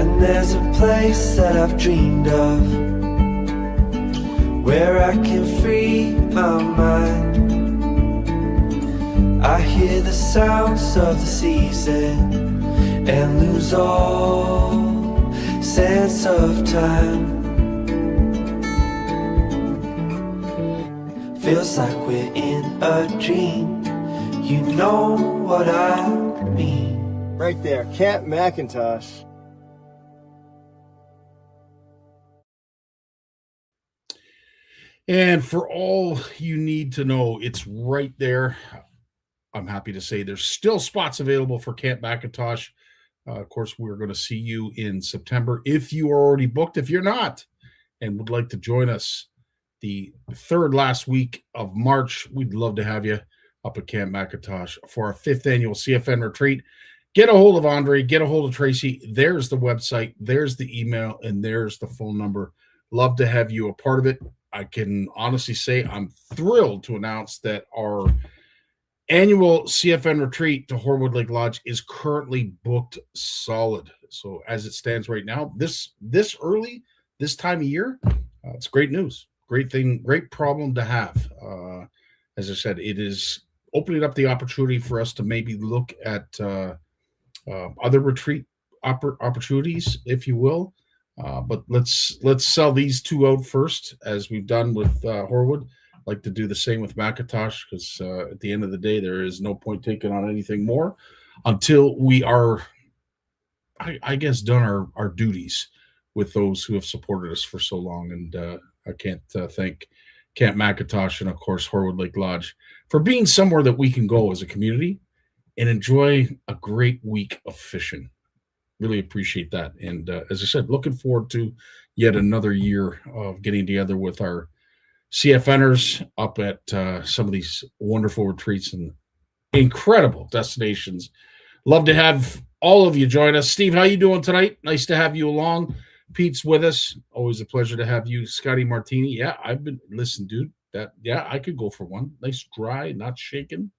And there's a place that I've dreamed of, where I can free my mind. I hear the sounds of the season and lose all sense of time. Feels like we're in a dream, you know what I mean. Right there, Camp McIntosh. And for all you need to know, it's right there. I'm happy to say there's still spots available for Camp McIntosh. Of course, we're going to see you in September if you are already booked. If you're not and would like to join us the third last week of March, we'd love to have you up at Camp McIntosh for our 5th annual CFN retreat. Get a hold of Andre, get a hold of Tracy. There's the website, there's the email, and there's the phone number. Love to have you a part of it. I can honestly say I'm thrilled to announce that our annual CFN retreat to Horwood Lake Lodge is currently booked solid. So as it stands right now, this early, this time of year, it's great news. Great thing, great problem to have. As I said, it is opening up the opportunity for us to maybe look at other retreat opportunities, if you will. But let's sell these two out first, as we've done with Horwood. Like to do the same with McIntosh, because at the end of the day, there is no point taking on anything more until we are, I guess, done our duties with those who have supported us for so long. And I can't thank Camp McIntosh and, of course, Horwood Lake Lodge for being somewhere that we can go as a community and enjoy a great week of fishing. Really appreciate that. And as I said, looking forward to yet another year of getting together with our CFNers up at some of these wonderful retreats and incredible destinations. Love to have all of you join us. Steve, how you doing tonight? Nice to have you along. Pete's with us. Always a pleasure to have you. Scotty Martini. Yeah, listen, dude, I could go for one. Nice, dry, not shaken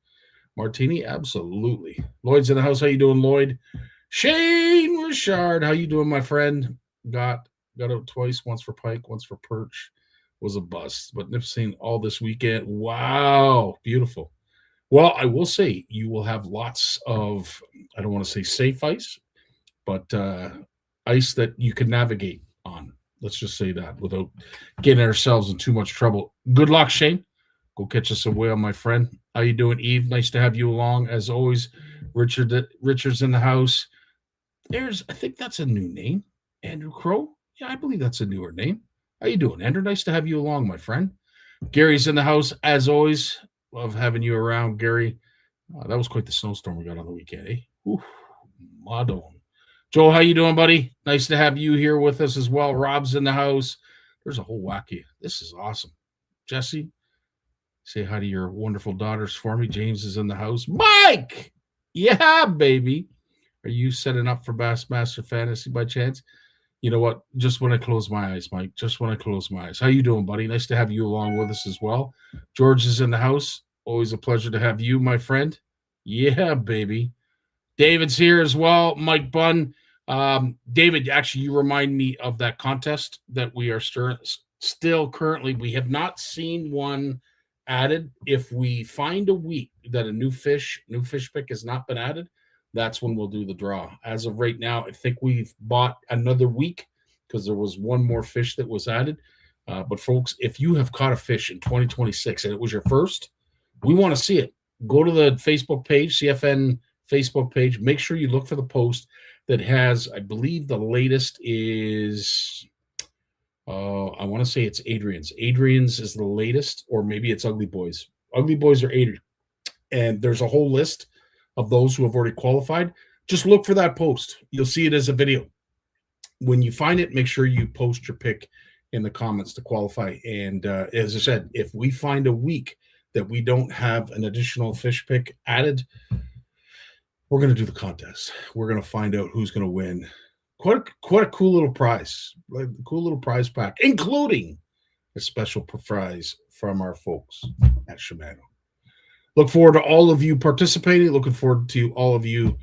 martini. Absolutely. Lloyd's in the house. How you doing, Lloyd? Shane Richard, how you doing, my friend? Got out twice, once for pike, once for perch. Was a bust, but Nipissing all this weekend. Wow, beautiful. Well, I will say you will have lots of, I don't want to say safe ice, but ice that you can navigate on. Let's just say that without getting ourselves in too much trouble. Good luck, Shane. Go catch us a whale, my friend. How you doing, Eve? Nice to have you along. As always, Richard's in the house. I think that's a new name. Andrew Crow? Yeah, I believe that's a newer name. How you doing, Andrew? Nice to have you along, my friend. Gary's in the house, as always. Love having you around, Gary. That was quite the snowstorm we got on the weekend, eh? Ooh, Madon. Joel, how you doing, buddy? Nice to have you here with us as well. Rob's in the house. There's a whole wacky. This is awesome. Jesse, say hi to your wonderful daughters for me. James is in the house. Mike! Yeah, baby. Are you setting up for Bassmaster Fantasy by chance? You know what? Just when I close my eyes, Mike. Just when I close my eyes. How you doing, buddy? Nice to have you along with us as well. George is in the house. Always a pleasure to have you, my friend. Yeah, baby. David's here as well. Mike Bunn. David, actually, you remind me of that contest that we are still currently. We have not seen one added. If we find a week that a new fish pick has not been added, that's when we'll do the draw. As of right now, I think we've bought another week because there was one more fish that was added. But folks, if you have caught a fish in 2026 and it was your first, we want to see it. Go to the Facebook page, CFN Facebook page. Make sure you look for the post that has, I believe the latest is, I want to say it's Adrian's. Adrian's is the latest, or maybe it's Ugly Boys. Ugly Boys or Adrian. And there's a whole list of those who have already qualified. Just look for that post. You'll see it as a video. When you find it, make sure you post your pick in the comments to qualify. And as I said, if we find a week that we don't have an additional fish pick added, we're going to do the contest. We're going to find out who's going to win. Quite a cool little prize, like a cool little prize pack, including a special prize from our folks at Shimano. Look forward to all of you participating. Looking forward to all of you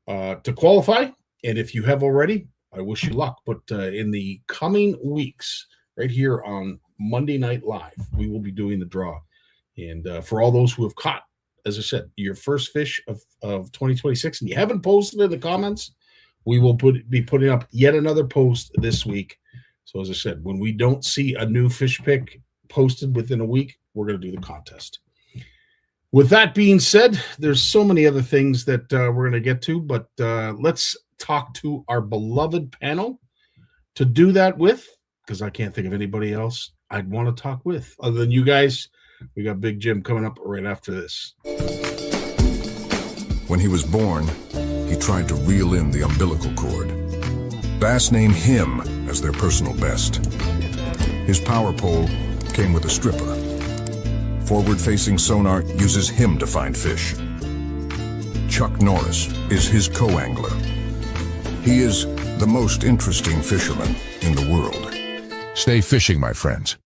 to qualify. And if you have already, I wish you luck. But in the coming weeks, right here on Monday Night Live, we will be doing the draw. And for all those who have caught, as I said, your first fish of 2026, and you haven't posted in the comments, we will be putting up yet another post this week. So as I said, when we don't see a new fish pick posted within a week, we're going to do the contest. With that being said, there's so many other things that we're going to get to, but let's talk to our beloved panel. To do that with, because I can't think of anybody else I'd want to talk with other than you guys. We got Big Jim coming up right after this. When he was born, he tried to reel in the umbilical cord. Bass named him as their personal best. His power pole came with a stripper. Forward-facing sonar uses him to find fish. Chuck Norris is his co-angler. He is the most interesting fisherman in the world. Stay fishing, my friends.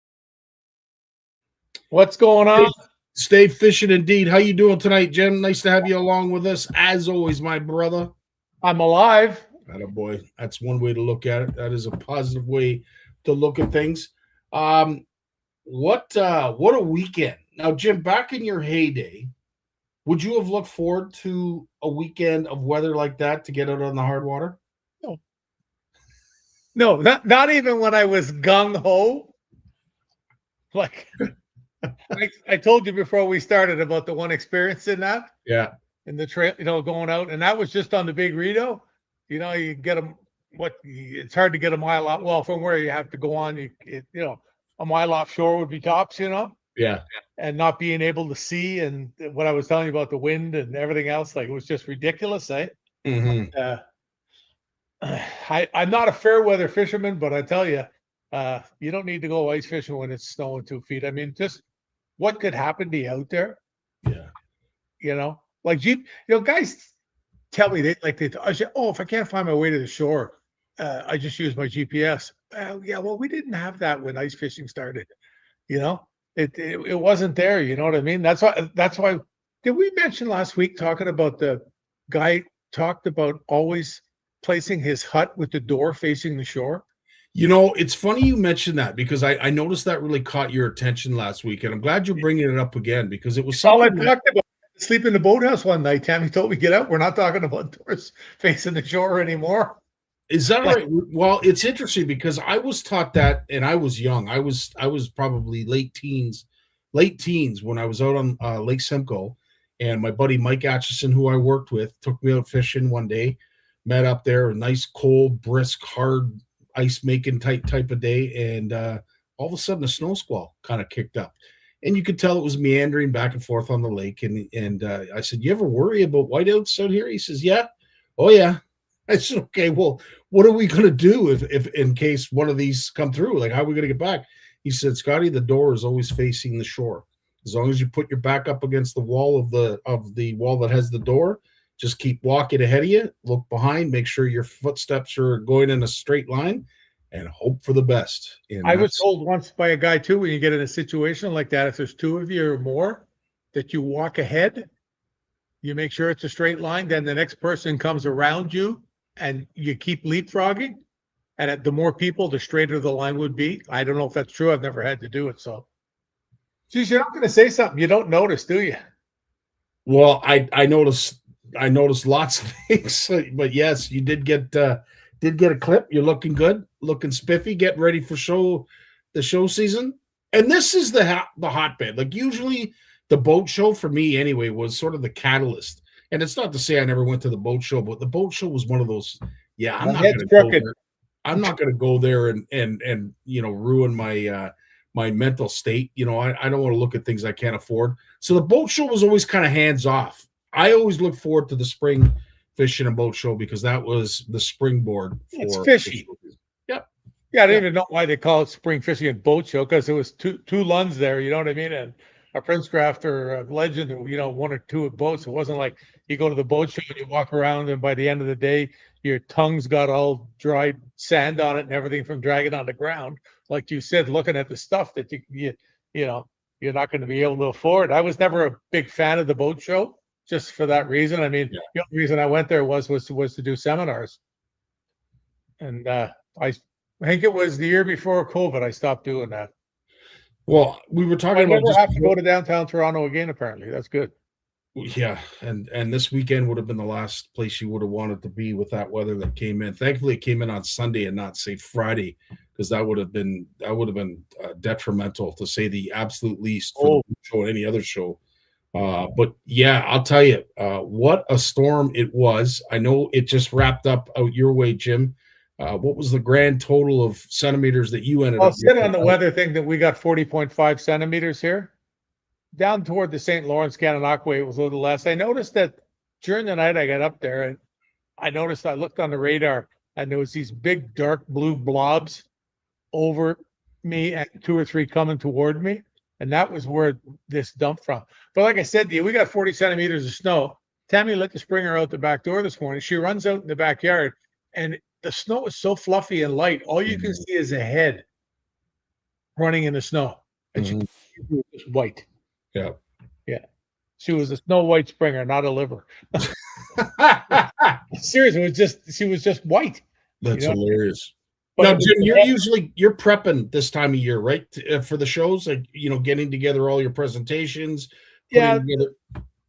What's going on? Stay fishing indeed. How you doing tonight, Jim? Nice to have you along with us, as always, my brother. I'm alive. Attaboy. That's one way to look at it. That is a positive way to look at things. What a weekend. Now, Jim, back in your heyday, would you have looked forward to a weekend of weather like that to get out on the hard water? No, not even when I was gung-ho. Like, I told you before we started about the one experience in that. Yeah. In the trail, going out. And that was just on the Big Rito. You get them, it's hard to get a mile out. Well, from where you have to go on, a mile offshore would be tops, Yeah. and not being able to see. And what I was telling you about the wind and everything else, like, it was just ridiculous, eh? Mm-hmm. I'm not a fair weather fisherman, but I tell you, you don't need to go ice fishing when it's snowing 2 feet. I mean, just what could happen to you out there? Yeah. Like guys tell me I say, oh, if I can't find my way to the shore, I just use my GPS. Yeah, well, we didn't have that when ice fishing started. It wasn't there. You know what I mean? That's why. Did we mention last week talking about the guy talked about always placing his hut with the door facing the shore? It's funny you mentioned that because I noticed that really caught your attention last week, and I'm glad you're bringing it up again because it was all I something talked about. Sleep in the boathouse one night. Tammy told me, get out. We're not talking about doors facing the shore anymore. Is that right? Well, it's interesting because I was taught that, and I was young. I was probably late teens when I was out on Lake Simcoe, and my buddy Mike Atchison, who I worked with, took me out fishing one day. Met up there, a nice, cold, brisk, hard, ice-making type of day, and all of a sudden a snow squall kind of kicked up. And you could tell it was meandering back and forth on the lake. And I said, you ever worry about whiteouts out here? He says, yeah. Oh, yeah. I said, okay, well, what are we going to do if in case one of these come through? Like, how are we going to get back? He said, Scotty, the door is always facing the shore. As long as you put your back up against the wall of the wall that has the door, just keep walking ahead of you, look behind, make sure your footsteps are going in a straight line, and hope for the best. And I was told once by a guy too, when you get in a situation like that, if there's two of you or more, that you walk ahead, you make sure it's a straight line, then the next person comes around you and you keep leapfrogging. And the more people, the straighter the line would be. I don't know if that's true. I've never had to do it. So, geez, you're not going to say something you don't notice, do you? Well, I noticed lots of things, but yes, you did get a clip. You're looking good, looking spiffy, getting ready for the show season. And this is the hotbed. Like usually the boat show for me anyway was sort of the catalyst. And it's not to say I never went to the boat show, but the boat show was one of those. Yeah, I'm not going to go there and ruin my mental state. I don't want to look at things I can't afford. So the boat show was always kind of hands off. I always look forward to the spring fishing and boat show because that was the springboard for it's fishy. Yep. Yeah, I don't even know why they call it spring fishing and boat show because it was two Lunds there, you know what I mean? And a Princecraft or a Legend, one or two boats. It wasn't like you go to the boat show and you walk around and by the end of the day, your tongue's got all dried sand on it and everything from dragging on the ground. Like you said, looking at the stuff that you're not going to be able to afford. I was never a big fan of the boat show. Just for that reason. I mean, The only reason I went there was to do seminars. And I think it was the year before COVID I stopped doing that. Well, we were talking I about never just have to go to downtown Toronto again, apparently. That's good. yeah, and this weekend would have been the last place you would have wanted to be with that weather that came in. Thankfully, it came in on Sunday and not say Friday, because that would have been detrimental, to say the absolute least, for the show and any other show. But yeah, I'll tell you, what a storm it was. I know it just wrapped up out your way, Jim. What was the grand total of centimeters that you ended I'll up sit with? on the weather thing that we got 40.5 centimeters here. Down toward the St. Lawrence, Gananoque, it was a little less. I noticed that during the night I got up there, and I looked on the radar, and there was these big dark blue blobs over me and 2 or 3 coming toward me. And that was where this dumped from. But like I said to you, we got 40 centimeters of snow. Tammy let the Springer out the back door this morning. She runs out in the backyard, and the snow is so fluffy and light. All you can see is a head running in the snow. And she was just white. Yeah. Yeah. She was a Snow White Springer, not a liver. Seriously, she was just white. That's hilarious. But now, Jim, you're prepping this time of year, right? For the shows, like, getting together all your presentations. Yeah,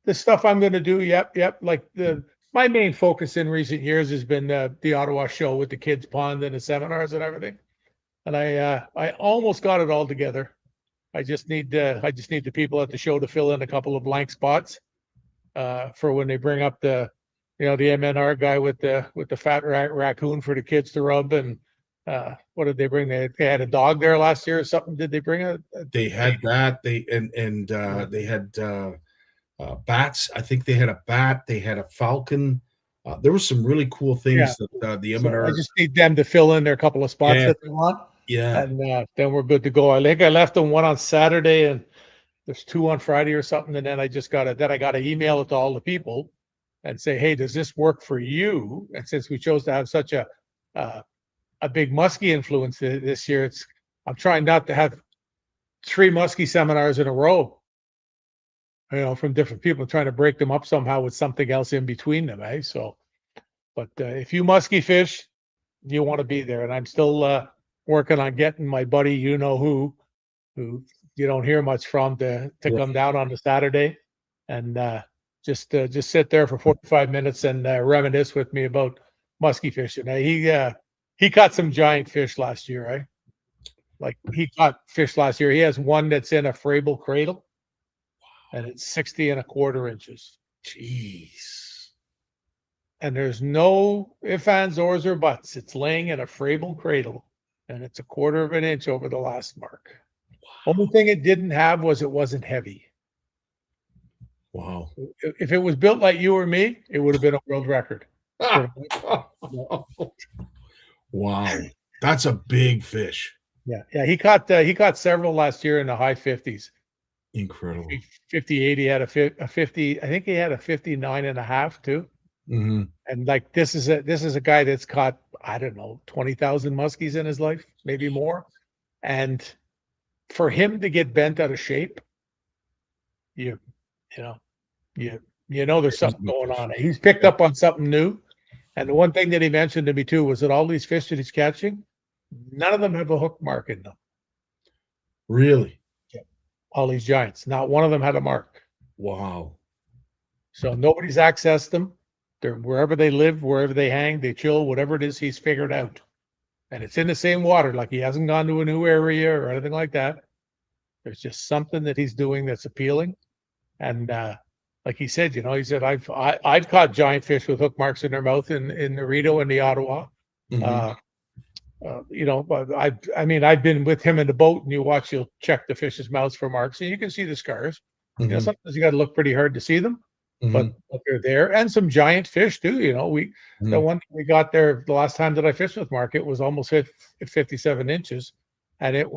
the stuff I'm going to do. Yep. Like my main focus in recent years has been the Ottawa show with the kids' pond and the seminars and everything. And I almost got it all together. I just need the people at the show to fill in a couple of blank spots for when they bring up the MNR guy with the fat raccoon for the kids to rub. And what did they bring? They had a dog there last year or something. Did they bring They had that. They had bats. I think they had a bat. They had a falcon. There were some really cool things that the MNR. I just need them to fill in their couple of spots that they want. Yeah. And then we're good to go. I think I left them one on Saturday and there's 2 on Friday or something. And then I got to email it to all the people and say, hey, does this work for you? And since we chose to have such a big muskie influence this year, I'm trying not to have 3 muskie seminars in a row, from different people, trying to break them up somehow with something else in between them. So, but if you muskie fish, you want to be there. And I'm still, working on getting my buddy, who you don't hear much from, to come down on the Saturday and just sit there for 45 minutes and reminisce with me about muskie fishing. He caught some giant fish last year, right? Like he caught fish last year. He has one that's in a Frable cradle, and it's 60 1/4 inches. Jeez. And there's no ifs, ands, ors, or buts. It's laying in a Frable cradle. And it's 1/4 inch over the last mark. Wow. Only thing it didn't have was it wasn't heavy. Wow. If it was built like you or me, it would have been a world record. Wow. That's a big fish. Yeah. He caught several last year in the high 50s. Incredible. 58. He had a 50. I think he had a 59.5 too. Mm-hmm. And like this is a guy that's caught, I don't know, 20,000 muskies in his life, maybe more. And for him to get bent out of shape, you know there's something going on. He's picked up on something new. And the one thing that he mentioned to me too was that all these fish that he's catching, none of them have a hook mark in them. Really? Yeah. All these giants, not one of them had a mark. Wow. So nobody's accessed them. They're wherever they live, wherever they hang, they chill, whatever it is he's figured out. And it's in the same water. Like he hasn't gone to a new area or anything like that. There's just something that he's doing that's appealing. And like he said, he said, I've caught giant fish with hook marks in their mouth in the Rideau and the Ottawa. Mm-hmm. But I've been with him in the boat, and you'll check the fish's mouths for marks, and you can see the scars. Mm-hmm. Sometimes you got to look pretty hard to see them. Mm-hmm. But they're there, and some giant fish too. The one we got there the last time that I fished with Mark, it was almost 57 inches, and it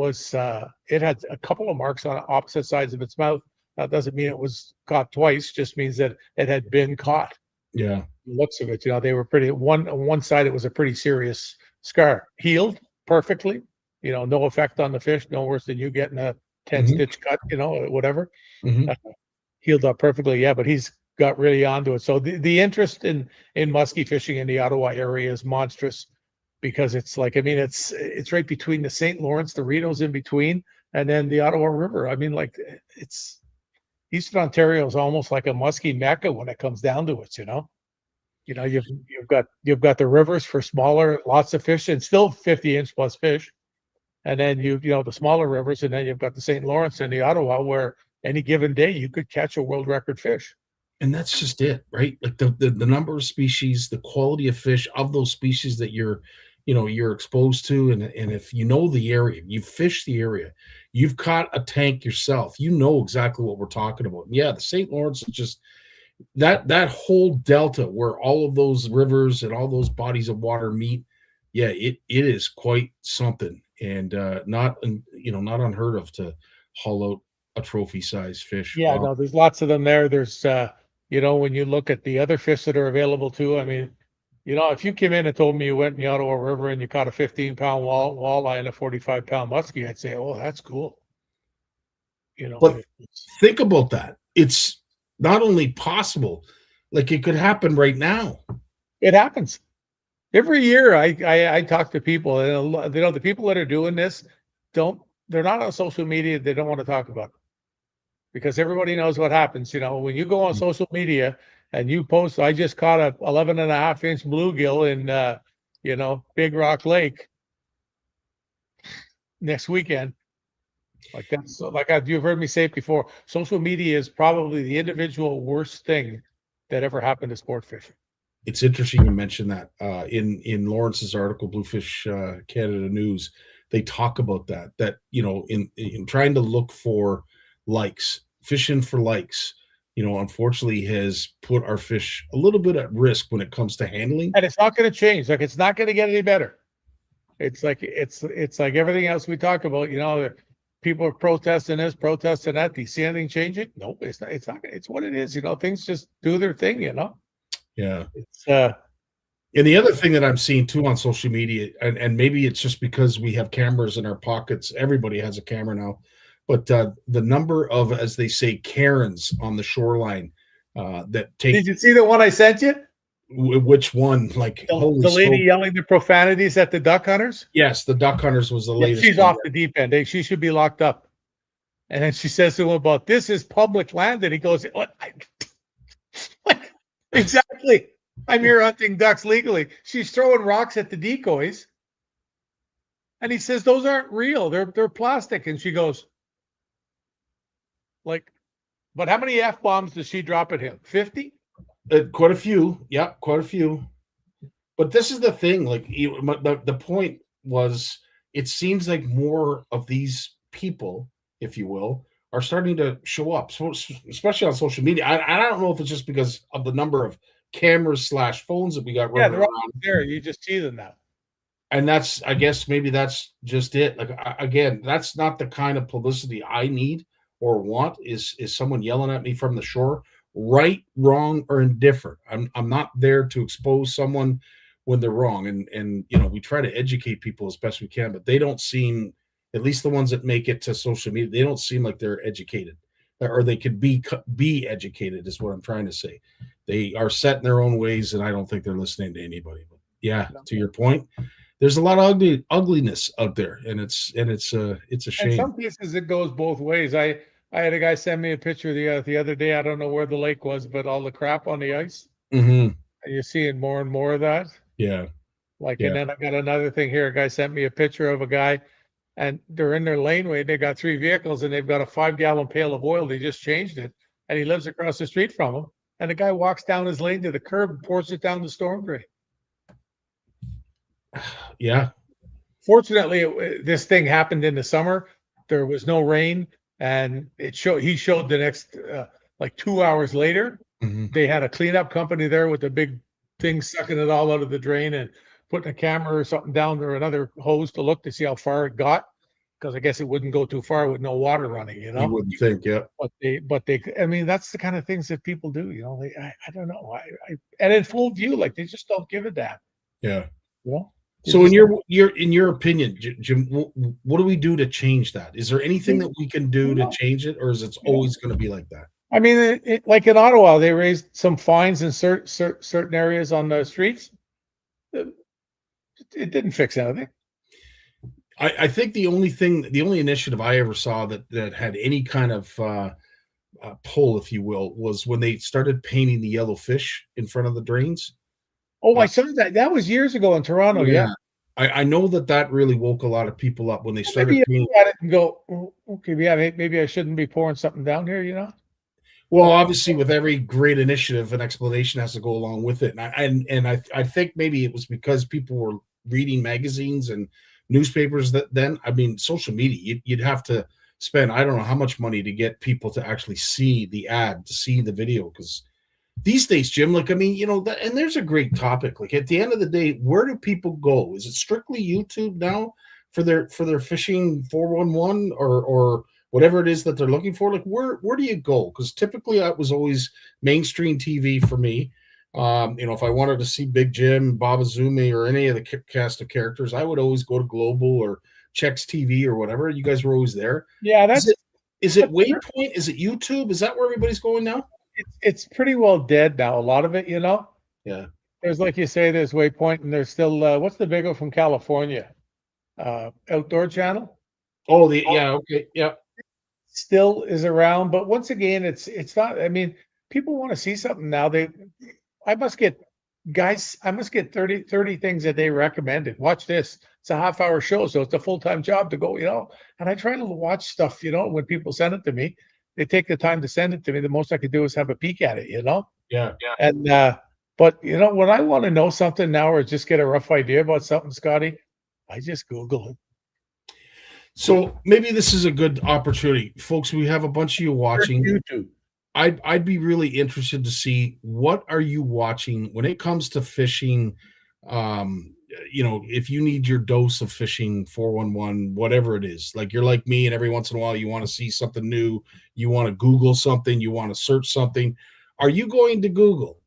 had a couple of marks on opposite sides of its mouth. That doesn't mean it was caught twice; just means that it had been caught. Yeah, the looks of it, they were pretty. On one side, it was a pretty serious scar, healed perfectly. No effect on the fish, no worse than you getting a 10-stitch cut. Whatever. Mm-hmm. Healed up perfectly. Yeah, but he's got really onto it. So the interest in muskie fishing in the Ottawa area is monstrous. because it's like, I mean, it's right between the St. Lawrence, the Rito's in between, and then the Ottawa River. I mean, like, it's Eastern Ontario is almost like a muskie mecca when it comes down to it, you know. You know, you've got the rivers for smaller, lots of fish, and still 50-inch plus fish. And then you know the smaller rivers, and then you've got the St. Lawrence and the Ottawa, where any given day you could catch a world record fish. And that's just it, right? Like the number of species, the quality of fish of those species that you're exposed to, and if you know the area, you've fished the area, you've caught a tank yourself, you know exactly what we're talking about. And yeah, the St. Lawrence is just that whole delta where all of those rivers and all those bodies of water meet. Yeah, it is quite something, and not unheard of to haul out a trophy size fish. Yeah, Wow. no, there's lots of them there. There's when you look at the other fish that are available too, I mean, if you came in and told me you went in the Ottawa River and you caught a 15-pound walleye and a 45-pound muskie, I'd say, oh, that's cool. But think about that. It's not only possible, like it could happen right now. It happens. Every year I talk to people, and the people that are doing this they're not on social media. They don't want to talk about it because everybody knows what happens. When you go on social media and you post, I just caught a 11.5-inch bluegill in, Big Rock Lake next weekend. You've heard me say it before. Social media is probably the individual worst thing that ever happened to sport fishing. It's interesting you mentioned that. In Lawrence's article, Bluefish Canada News, they talk about that in trying to look for likes, fishing for likes, unfortunately has put our fish a little bit at risk when it comes to handling. And it's not going to change. Like, it's not going to get any better. It's like everything else we talk about. People are protesting this, protesting that. Do you see anything changing? Nope. It's not. It's what it is. Things just do their thing. Yeah. It's And the other thing that I'm seeing too on social media, and maybe it's just because we have cameras in our pockets. Everybody has a camera now, but the number of, as they say, Karens on the shoreline that take. Did you see the one I sent you? Which one? Like the lady yelling the profanities at the duck hunters? Yes, the duck hunters was the latest. She's off the deep end. She should be locked up. And then she says to him about, this is public land. And he goes, what? Exactly. I'm here hunting ducks legally. She's throwing rocks at the decoys. And he says, those aren't real. They're plastic. And she goes, but how many F-bombs does she drop at him? 50? Quite a few. Yeah, quite a few. But this is the thing. Like, the point was, it seems like more of these people, if you will, are starting to show up, so, especially on social media. I don't know if it's just because of the number of cameras / phones that we got running they're all there. You just see them now. And I guess maybe that's just it. Like, again, that's not the kind of publicity I need or want, is someone yelling at me from the shore, right, wrong, or indifferent. I'm not there to expose someone when they're wrong. And we try to educate people as best we can, but they don't seem, at least the ones that make it to social media, they don't seem like they're educated, or they could be educated, is what I'm trying to say. They are set in their own ways, and I don't think they're listening to anybody. But yeah, to your point, there's a lot of ugliness out there, and it's a shame. In some cases, it goes both ways. I had a guy send me a picture the other day. I don't know where the lake was, but all the crap on the ice. Mm-hmm. And you're seeing more and more of that. Yeah. And then I got another thing here. A guy sent me a picture of a guy, and they're in their laneway. They got 3 vehicles, and they've got a 5-gallon pail of oil. They just changed it, and he lives across the street from him. And the guy walks down his lane to the curb and pours it down the storm drain. Yeah. Fortunately, this thing happened in the summer. There was no rain, and he showed the next 2 hours later. Mm-hmm. They had a cleanup company there with a big thing sucking it all out of the drain and putting a camera or something down there, another hose to look to see how far it got, because I guess it wouldn't go too far with no water running. You wouldn't think, yeah. But they, I mean, that's the kind of things that people do. I don't know. And in full view, they just don't give a damn. Yeah. So in your opinion, Jim, what do we do to change that? Is there anything that we can do to change it, or is it always going to be like that? I mean, like in Ottawa, they raised some fines in certain areas on the streets. it didn't fix anything. I think the only initiative I ever saw that had any kind of pull, if you will, was when they started painting the yellow fish in front of the drains. Oh, I saw that. That was years ago in Toronto. Yeah. I know that really woke a lot of people up when they started Maybe you painting. look at it and go, "Oh, okay, yeah, maybe I shouldn't be pouring something down here, you know?" Well, obviously, with every great initiative, an explanation has to go along with it, and I think maybe it was because people were reading magazines and newspapers that then. I mean, social media, you'd have to spend I don't know how much money to get people to actually see the ad, to see the video, because these days, Jim, like I mean, and there's a great topic. Like at the end of the day, where do people go? Is it strictly YouTube now for their fishing 411 or whatever it is that they're looking for? Like where do you go? Because typically that was always mainstream TV for me. If I wanted to see Big Jim, Bob Azumi, or any of the cast of characters, I would always go to Global or Chex TV or whatever. You guys were always there. Yeah, Is it Waypoint? Is it YouTube? Is that where everybody's going now? it's pretty well dead now. A lot of it, you know. Yeah. There's, like you say, there's Waypoint, and there's still what's the big one from California? Outdoor Channel. Oh, okay, yeah. Still is around, but once again, it's not. I mean, people want to see something now. I must get 30 things a day recommended. Watch this. It's a half-hour show, so it's a full-time job to go, you know. And I try to watch stuff, you know, when people send it to me. They take the time to send it to me. The most I could do is have a peek at it, you know. Yeah. And but you know, when I want to know something now or just get a rough idea about something, Scotty, I just Google it. So maybe this is a good opportunity, folks. We have a bunch of you watching YouTube. I'd be really interested to see what are you watching when it comes to fishing. If you need your dose of fishing 411, whatever it is, like you're like me, and every once in a while you want to see something new, you want to Google something, you want to search something. Are you going to Google?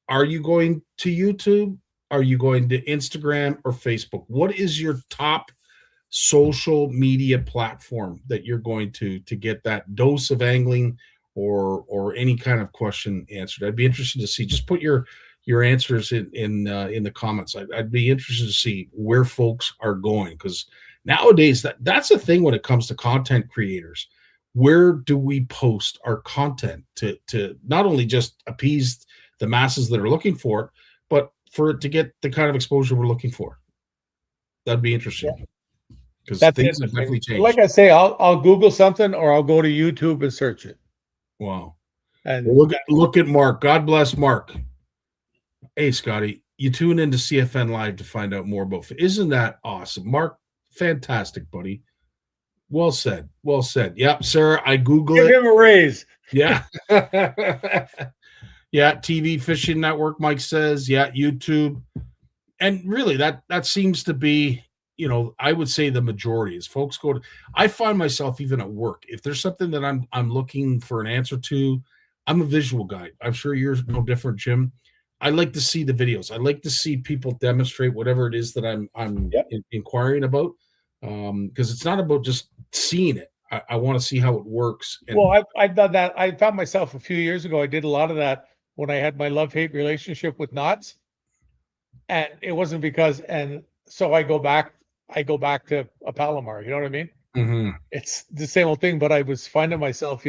Are you going to YouTube? Are you going to Instagram or Facebook? What is your top social media platform that you're going to get that dose of angling or any kind of question answered? I'd be interested to see. Just put your answers in the comments. I'd be interested to see where folks are going, because nowadays that's a thing when it comes to content creators. Where do we post our content to not only just appease the masses that are looking for it, but for it to get the kind of exposure we're looking for? That'd be interesting. Because things have definitely changed. Like I say, I'll Google something or I'll go to YouTube and search it. Wow. And look at Mark. God bless Mark. Hey, Scotty, you tune into CFN Live to find out more about. Isn't that awesome? Mark, fantastic, buddy. Well said. Well said. Yep, sir. I Google it. Give him a raise. Yeah. Yeah, TV Fishing Network, Mike says. Yeah, YouTube. And really, that seems to be, I would say the majority is folks go to. I find myself even at work, if there's something that I'm looking for an answer to, I'm a visual guy. I'm sure you're no different, Jim. I like to see the videos. I like to see people demonstrate whatever it is that I'm inquiring about, because it's not about just seeing it. I want to see how it works. And well, I've done that. I found myself a few years ago. I did a lot of that when I had my love-hate relationship with knots, and it wasn't because. And so I go back to a Palomar. You know what I mean? Mm-hmm. It's the same old thing. But I was finding myself,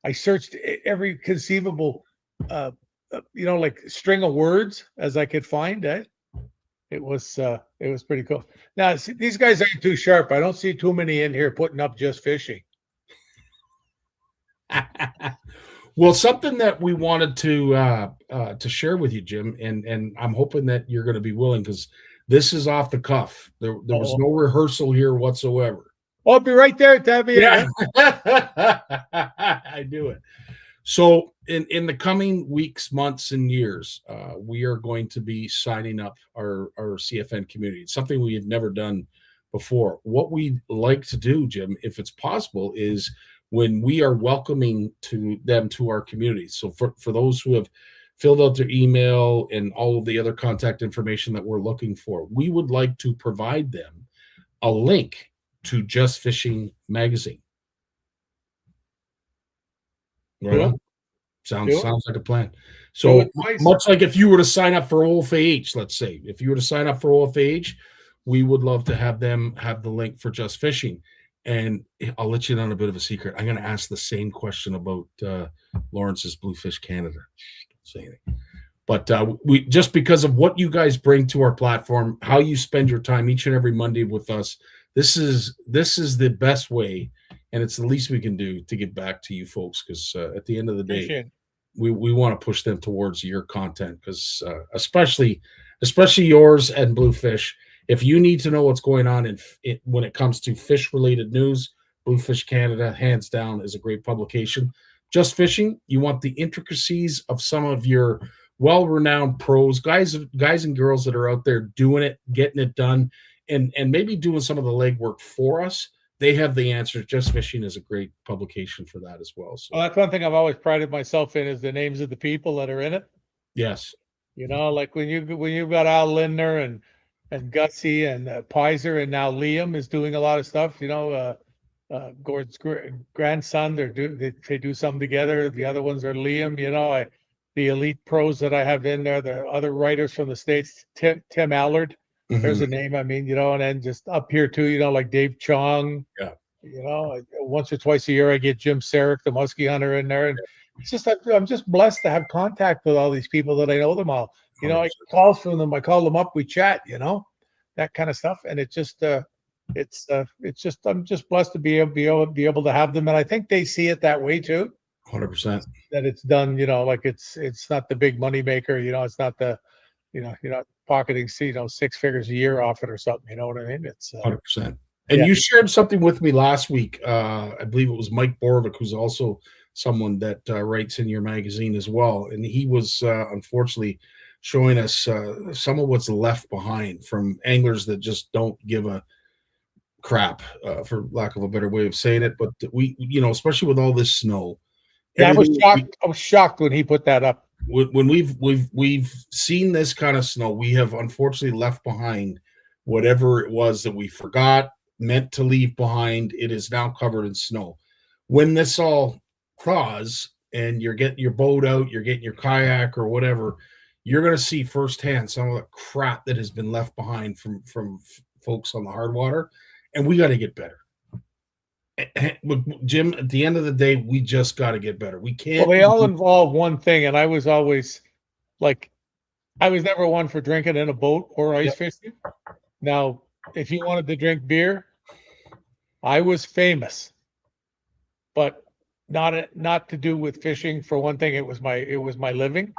I searched every conceivable, like string of words as I could find. It was pretty cool. Now, see, these guys aren't too sharp. I don't see too many in here putting up just fishing. Well, something that we wanted to share with you, Jim, and I'm hoping that you're going to be willing, because this is off the cuff. There was no rehearsal here whatsoever. I'll be right there, Tabby. Yeah. I do it. So in the coming weeks, months, and years, we are going to be signing up our CFN community. It's something we have never done before. What we'd like to do, Jim, if it's possible, is when we are welcoming them to our community. So for those who have filled out their email and all of the other contact information that we're looking for, we would like to provide them a link to Just Fishing Magazine. Right on. Sounds like a plan. So much like if you were to sign up for OFAH, let's say, if you were to sign up for OFAH, we would love to have them have the link for Just Fishing. And I'll let you in on a bit of a secret. I'm going to ask the same question about Lawrence's Bluefish Canada. Don't say anything. But we, just because of what you guys bring to our platform, how you spend your time each and every Monday with us, this is the best way, and it's the least we can do to give back to you folks. Because at the end of the day, we want to push them towards your content, because especially yours and Bluefish. If you need to know what's going on when it comes to fish related news, Bluefish Canada, hands down, is a great publication. Just Fishing, you want the intricacies of some of your well-renowned pros, guys and girls that are out there doing it, getting it done, and maybe doing some of the legwork for us. They have the answer. Just Fishing is a great publication for that as well. So, well, that's one thing I've always prided myself in, is the names of the people that are in it. yes, Like when you've got Al Lindner and Gutsy and Pizer, and now Liam is doing a lot of stuff. Gord's grandson, they do something together. The other ones are Liam. The elite pros that I have in there, the other writers from the States, Tim Allard. There's a name. I mean, and then just up here too, like Dave Chong. Yeah. Once or twice a year I get Jim Sarek, the muskie hunter, in there, and it's just I'm just blessed to have contact with all these people that I know them all. I get calls from them. I call them up. We chat. That kind of stuff, and it's just I'm just blessed to be able to have them, and I think they see it that way too. 100%. That it's done, like it's not the big money maker. It's not the, you're not pocketing, 6 figures a year off it or something. You know what I mean? It's 100%. And you shared something with me last week. I believe it was Mike Borovic, who's also someone that writes in your magazine as well, and he was unfortunately showing us some of what's left behind from anglers that just don't give a crap, for lack of a better way of saying it. But we, especially with all this snow. Yeah, I was shocked. I was shocked when he put that up. When we've seen this kind of snow, we have unfortunately left behind whatever it was that we forgot, meant to leave behind. It is now covered in snow. When this all thaws and you're getting your boat out, you're getting your kayak or whatever, you're going to see firsthand some of the crap that has been left behind from folks on the hard water, and we got to get better. Jim, at the end of the day, we just got to get better. We can't. Well, they all involve one thing, and I was always I was never one for drinking in a boat or ice fishing. Now, if you wanted to drink beer, I was famous, but not to do with fishing. For one thing, it was my living,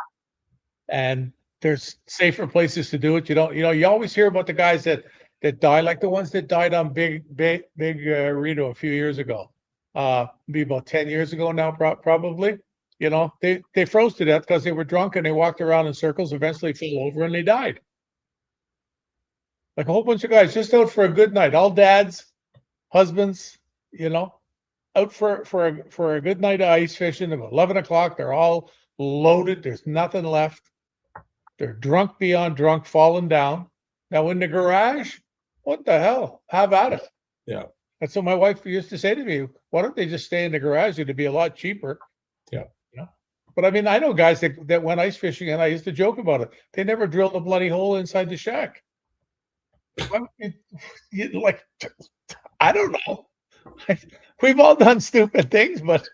and there's safer places to do it. You always hear about the guys that die, like the ones that died on Big Rito a few years ago. Be about 10 years ago now, probably. They froze to death because they were drunk and they walked around in circles, eventually fell over and they died. Like a whole bunch of guys just out for a good night, all dads, husbands, out for a good night of ice fishing. About 11 o'clock, they're all loaded. There's nothing left. They're drunk beyond drunk, falling down. Now in the garage, what the hell? Have at it. Yeah. That's what my wife used to say to me. Why don't they just stay in the garage? It'd be a lot cheaper. Yeah. But I mean, I know guys that went ice fishing, and I used to joke about it. They never drilled a bloody hole inside the shack. I don't know. We've all done stupid things, but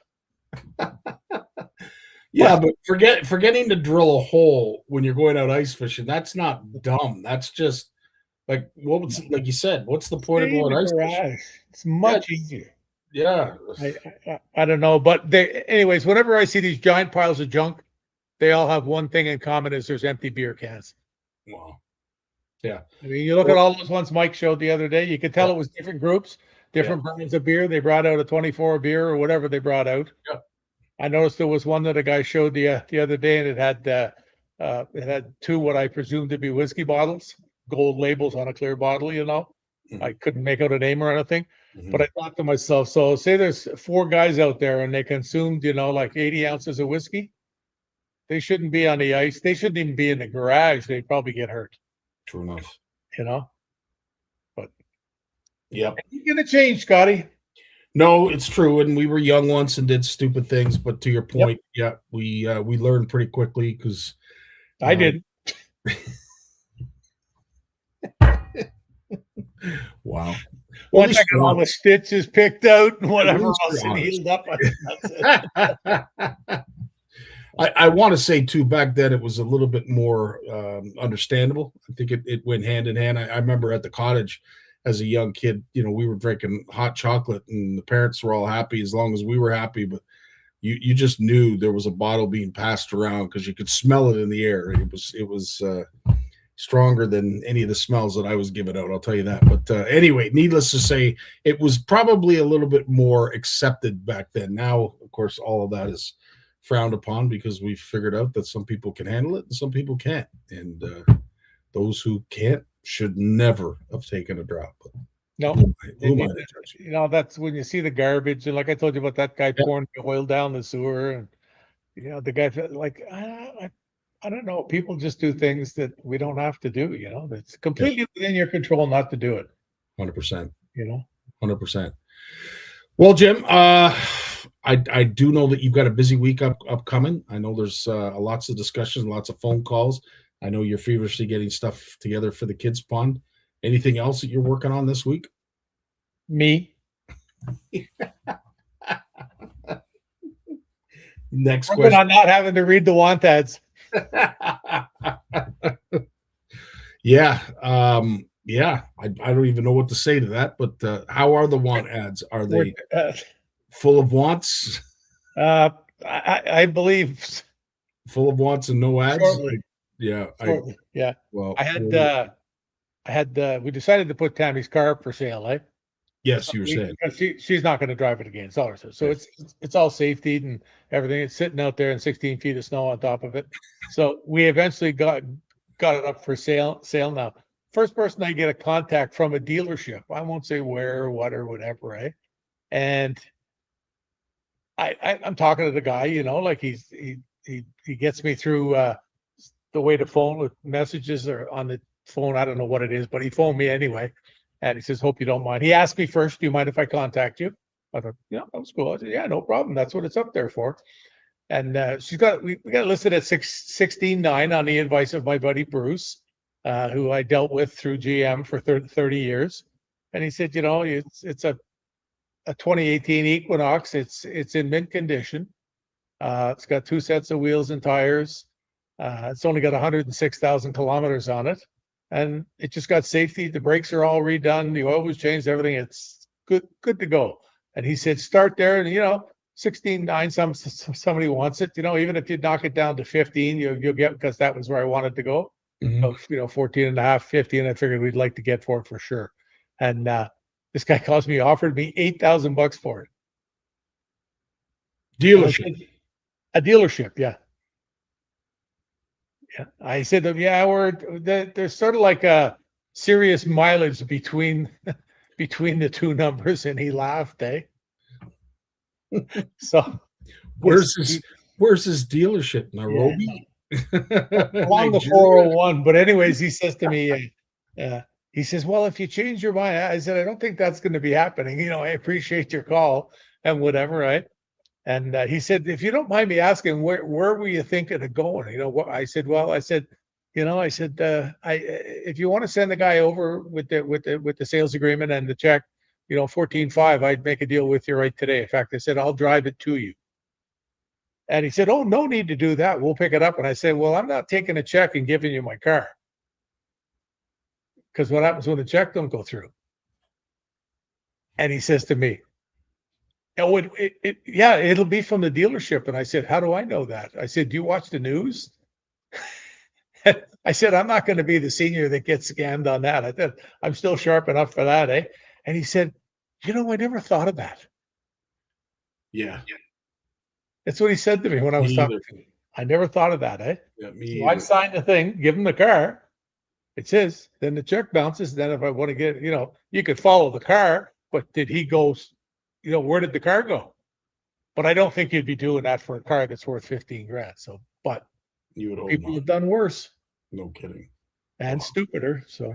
yeah, but forgetting to drill a hole when you're going out ice fishing, that's not dumb. That's just like you said, what's the point of going ice fishing? It's much easier. Yeah. I don't know, but anyways, whenever I see these giant piles of junk, they all have one thing in common: is there's empty beer cans. Wow. Yeah. I mean, you look at all those ones Mike showed the other day, you could tell it was different groups, different brands of beer. They brought out a 24 beer or whatever they brought out. Yeah. I noticed there was one that a guy showed the other day, and it had 2 what I presume to be whiskey bottles, gold labels on a clear bottle. Mm-hmm. I couldn't make out a name or anything, but I thought to myself, so say there's 4 guys out there and they consumed, like 80 ounces of whiskey. They shouldn't be on the ice. They shouldn't even be in the garage. They'd probably get hurt. True enough. But yeah, it's gonna change, Scotty. No, it's true, and we were young once and did stupid things. But to your point, we learned pretty quickly because I did. Wow. Once I least got you're all the stitches picked out and whatever least else you're and honest. healed up, that's it. I want to say too, back then it was a little bit more understandable. I think it went hand in hand. I remember at the cottage as a young kid, we were drinking hot chocolate and the parents were all happy as long as we were happy. But you just knew there was a bottle being passed around because you could smell it in the air. It was stronger than any of the smells that I was giving out. I'll tell you that. But anyway, needless to say, it was probably a little bit more accepted back then. Now, of course, all of that is frowned upon because we've figured out that some people can handle it and some people can't. And those who can't should never have taken a drop. But No, who am I to judge? that's when you see the garbage, and like I told you about that guy Yeah. pouring the oil down the sewer, and the guy like I don't know. People just do things that we don't have to do. That's completely within your control not to do it. 100%. You know. 100%. Well, Jim, I do know that you've got a busy week upcoming. I know there's lots of discussions, lots of phone calls. I know you're feverishly getting stuff together for the kids' pond. Anything else that you're working on this week? Me. Next Working question. on not having to read the want ads. Yeah. I don't even know what to say to that, but how are the want ads? Are they full of wants? I believe Full of wants and no ads? shortly. Yeah. Shortly. Yeah. Well, We decided to put Tammy's car up for sale, eh? yes, you were saying. Because she's not going to drive it again. It's all her. So it's all safety and everything. It's sitting out there in 16 feet of snow on top of it. So we eventually got it up for sale now. First person I get a contact from a dealership. I won't say where or what or whatever, right? And I'm talking to the guy, like he gets me through the way to phone with messages or on the phone. I don't know what it is, but he phoned me anyway. And he says, hope you don't mind. He asked me first, do you mind if I contact you? I thought, yeah, that was cool. I said, yeah, no problem. That's what it's up there for. And we got it listed at 16.9 on the advice of my buddy Bruce, who I dealt with through GM for 30 years. And he said, it's a 2018 Equinox. It's in mint condition. It's got 2 sets of wheels and tires. It's only got 106,000 kilometers on it. And it just got safety. The brakes are all redone. The oil was changed, everything. It's good to go. And he said, start there. And, 16.9, somebody wants it. Even if you knock it down to 15, you'll get, because that was where I wanted to go. Mhm. So, 14 and a half, 15, I figured we'd like to get for it for sure. And this guy offered me $8,000 for it. Dealership. A dealership, yeah. Yeah, I said, yeah, there's sort of like a serious mileage between the two numbers, and he laughed, eh? So Where's his dealership? Nairobi? along the 401. But anyways, he says to me, he says, well, if you change your mind, I said, I don't think that's going to be happening. I appreciate your call and whatever, right? And he said, if you don't mind me asking, where were you thinking of going? What I said, if you want to send the guy over with the sales agreement and the check, 14.5, I'd make a deal with you right today. In fact, I said, I'll drive it to you. And he said, oh, no need to do that. We'll pick it up. And I said, well, I'm not taking a check and giving you my car. Because what happens when the check don't go through? And he says to me, oh, it'll be from the dealership. And I said, how do I know that? I said, do you watch the news? I said, I'm not going to be the senior that gets scammed on that. I said, I'm still sharp enough for that, eh? And he said, I never thought of that. Yeah. That's what he said to me when I was talking to him. I never thought of that, eh? Yeah, So I signed the thing, give him the car. It's his. Then the check bounces. Then if I want to get, you could follow the car, but did he go, where did the car go? But I don't think you'd be doing that for a car that's worth 15 grand. So, but you would hope people not. have done worse. No kidding. And stupider. So,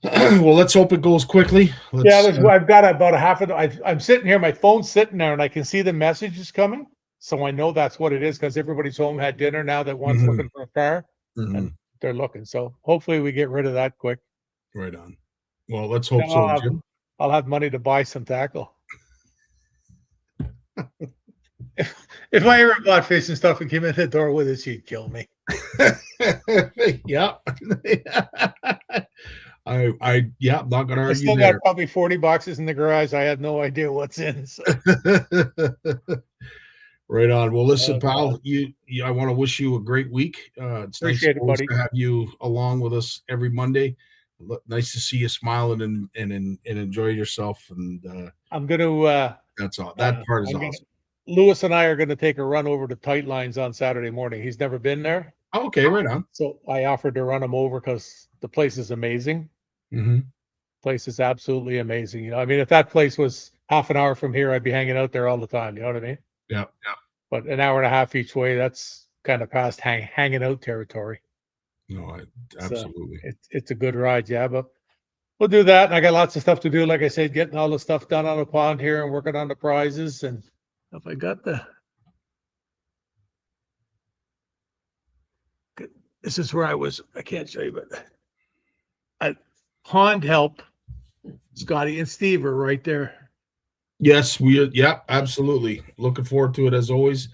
well, let's hope it goes quickly. I've got about a half of I'm sitting here, my phone's sitting there, and I can see the messages coming. So I know that's what it is, because everybody's home, had dinner now that one's looking for a car, and they're looking. So hopefully we get rid of that quick. Right on. Well, let's hope so, Jim. I'll have money to buy some tackle. If I ever bought fish and stuff and came in the door with it, she'd kill me. Yeah. I'm not gonna argue. I still there. got probably 40 boxes in the garage. I had no idea what's in. So. Right on. Well, listen, pal, I want to wish you a great week. It's Appreciate nice it, buddy. to have you along with us every Monday. Nice to see you smiling and enjoy yourself. And I'm gonna. That's all. That part is awesome. Lewis and I are going to take a run over to Tight Lines on Saturday morning. He's never been there. Oh, okay, right on. So I offered to run him over because the place is amazing. Mm-hmm. Place is absolutely amazing. You know, I mean, if that place was half an hour from here, I'd be hanging out there all the time. You know what I mean? Yeah. But an hour and a half each way, that's kind of past hanging out territory. No, absolutely. So it's a good ride, yeah. But we'll do that. And I got lots of stuff to do. Like I said, getting all the stuff done on the pond here and working on the prizes. And if I got this is where I can't show you, but pond help, Scotty and Steve are right there. Yes, absolutely. Looking forward to it as always.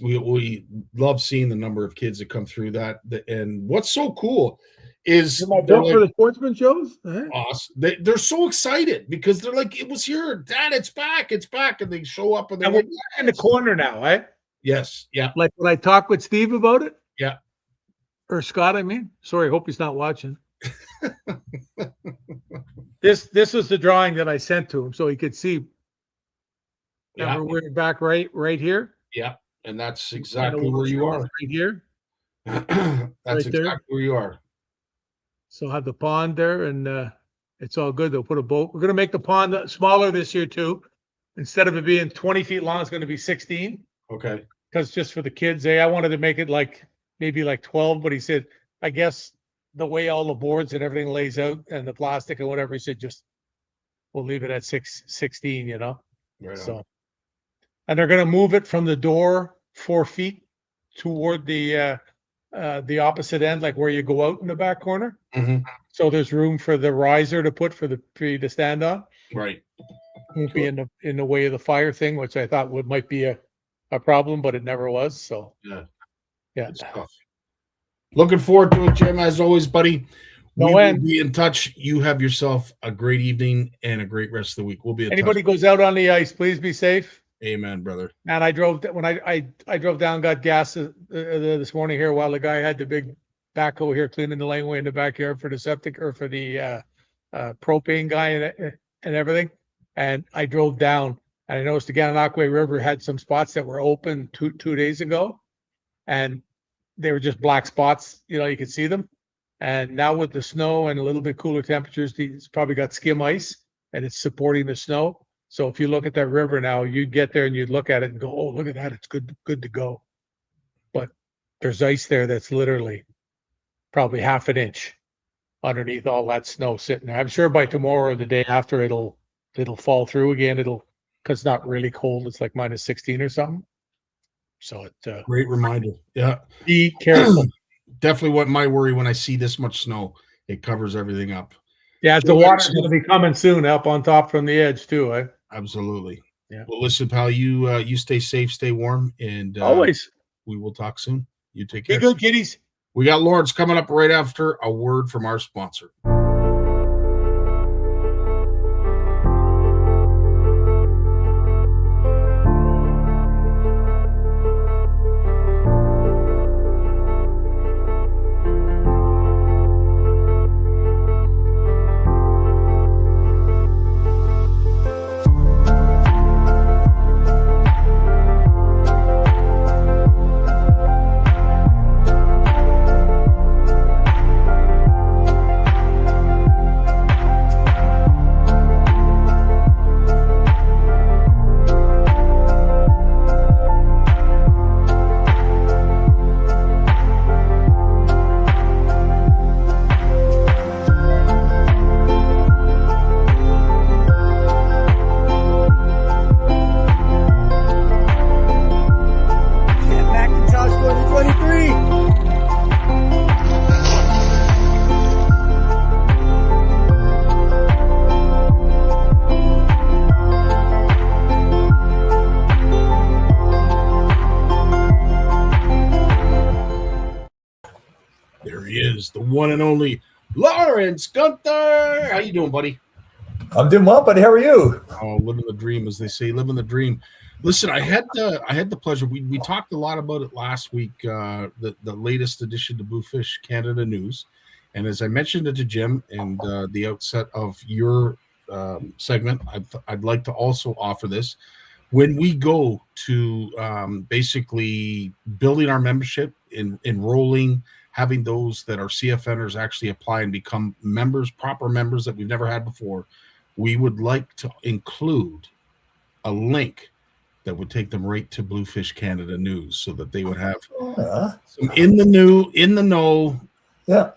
We love seeing the number of kids that come through that. And what's so cool is for the sportsman shows. Awesome. They're so excited because they're like, it was here, Dad. It's back, and they show up and they're like, in the corner now, right? Yes, yeah. Like when I talked with Steve about it. Yeah. Or Scott, I mean. Sorry, hope he's not watching. This was the drawing that I sent to him so he could see. Yeah. We're back right here. Yeah, and that's exactly where you are. Right here. That's right exactly there. Where you are. So have the pond there, and it's all good. They'll put a boat. We're going to make the pond smaller this year too. Instead of it being 20 feet long, it's going to be 16. Okay. Because just for the kids, I wanted to make it maybe 12, but he said, I guess the way all the boards and everything lays out and the plastic and whatever, he said, we'll leave it at 16, you know? Right on. So, and they're going to move it from the door 4 feet toward the opposite end, like where you go out in the back corner. Mm-hmm. So there's room for the riser to put for you to stand on. Right. Won't be in the way of the fire thing, which I thought might be a problem, but it never was. So yeah. Looking forward to it, Jim. As always, buddy. No we end. Will be in touch. You have yourself a great evening and a great rest of the week. We'll be in Anybody touch. goes out on the ice, please be safe. Amen, brother. And I drove down, got gas this morning here while the guy had the big backhoe here cleaning the laneway in the backyard for the septic or for the propane guy and everything. And I drove down and I noticed the Gananoque River had some spots that were open two days ago, and they were just black spots. You know, you could see them. And now with the snow and a little bit cooler temperatures, it's probably got skim ice and it's supporting the snow. So if you look at that river now, you'd get there and you'd look at it and go, oh, look at that. It's good to go. But there's ice there that's literally probably half an inch underneath all that snow sitting there. I'm sure by tomorrow or the day after it'll fall through again. Because it's not really cold. It's like minus 16 or something. So great reminder. Yeah. Be careful. Definitely what my worry when I see this much snow. It covers everything up. Yeah, the water's going to be coming soon up on top from the edge too, eh? Absolutely. Yeah. Well, listen, pal, you stay safe, stay warm, and always. We will talk soon. You take care. Be good, kiddies. We got Lawrence coming up right after a word from our sponsor. one and only Lawrence Gunther. How you doing, buddy? I'm doing well, buddy. How are you? Oh, living the dream, as they say, living the dream. Listen, I had the pleasure. We talked a lot about it last week. The latest edition to Bluefish Canada News, and as I mentioned it to Jim and the outset of your segment, I'd like to also offer this. When we go to basically building our membership, enrolling, having those that are CFNers actually apply and become members, proper members that we've never had before, we would like to include a link that would take them right to Bluefish Canada News, so that they would have some in the know, Yeah.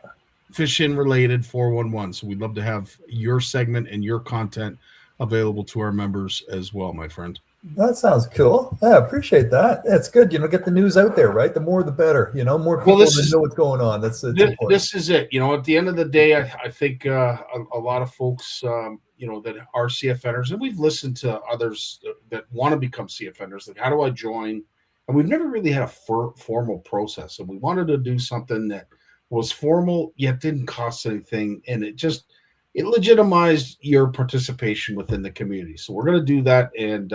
fishing related 411. So we'd love to have your segment and your content available to our members as well, my friend. That sounds cool. Yeah, appreciate that. It's good. Get the news out there, right? The more, the better. More people know what's going on. This is it. At the end of the day, I think a lot of folks, that are CFNers, and we've listened to others that want to become CFNers. Like, how do I join? And we've never really had a formal process. And we wanted to do something that was formal, yet didn't cost anything. And it legitimized your participation within the community. So we're going to do that. And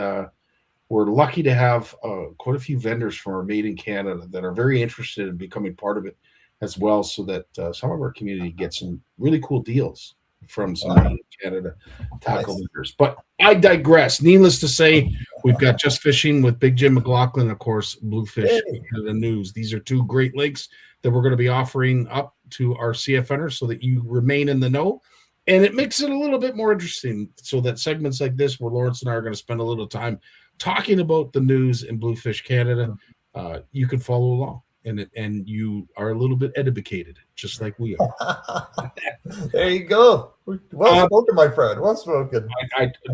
we're lucky to have quite a few vendors from our Made in Canada that are very interested in becoming part of it as well, so that some of our community gets some really cool deals from some Made in Canada tackle vendors. But I digress. Needless to say, we've got Just Fishing with Big Jim McLaughlin, of course, Bluefish Canada News. These are two great links that we're going to be offering up to our CFNers so that you remain in the know. And it makes it a little bit more interesting, so that segments like this, where Lawrence and I are going to spend a little time talking about the news in Bluefish Canada, you can follow along, and you are a little bit educated, just like we are. There you go. Well spoken, my friend. Well spoken.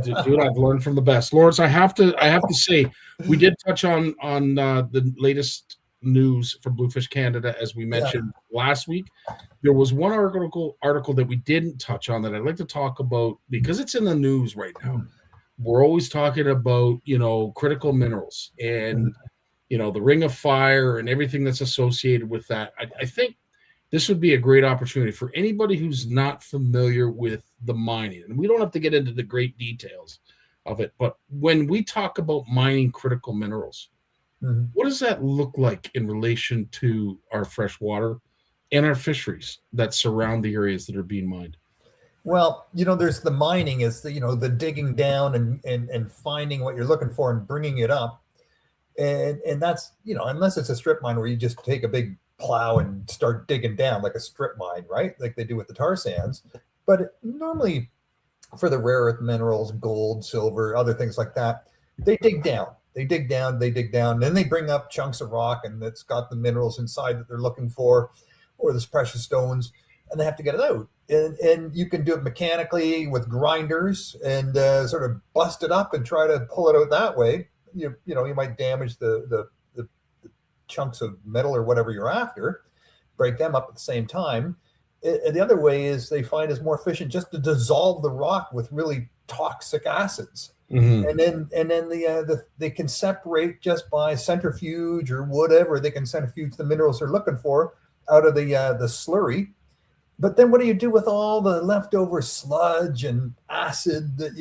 Dude, I've learned from the best. Lawrence, I have to say, we did touch on the latest news from Bluefish Canada, as we mentioned last week. There was one article that we didn't touch on that I'd like to talk about, because it's in the news right now. We're always talking about, critical minerals and, the Ring of Fire and everything that's associated with that. I think this would be a great opportunity for anybody who's not familiar with the mining. And we don't have to get into the great details of it, but when we talk about mining critical minerals, what does that look like in relation to our freshwater and our fisheries that surround the areas that are being mined? Well, there's the mining is the digging down and finding what you're looking for and bringing it up. And that's, unless it's a strip mine where you just take a big plow and start digging down like a strip mine, right? Like they do with the tar sands. But normally for the rare earth minerals, gold, silver, other things like that, they dig down. They dig down, then they bring up chunks of rock, and it's got the minerals inside that they're looking for, or this precious stones, and they have to get it out. And you can do it mechanically with grinders and sort of bust it up and try to pull it out that way. You might damage the chunks of metal or whatever you're after, break them up at the same time. The other way is they find is more efficient just to dissolve the rock with really toxic acids. And then they can separate just by centrifuge or whatever. They can centrifuge the minerals they're looking for out of the slurry. But then what do you do with all the leftover sludge and acid that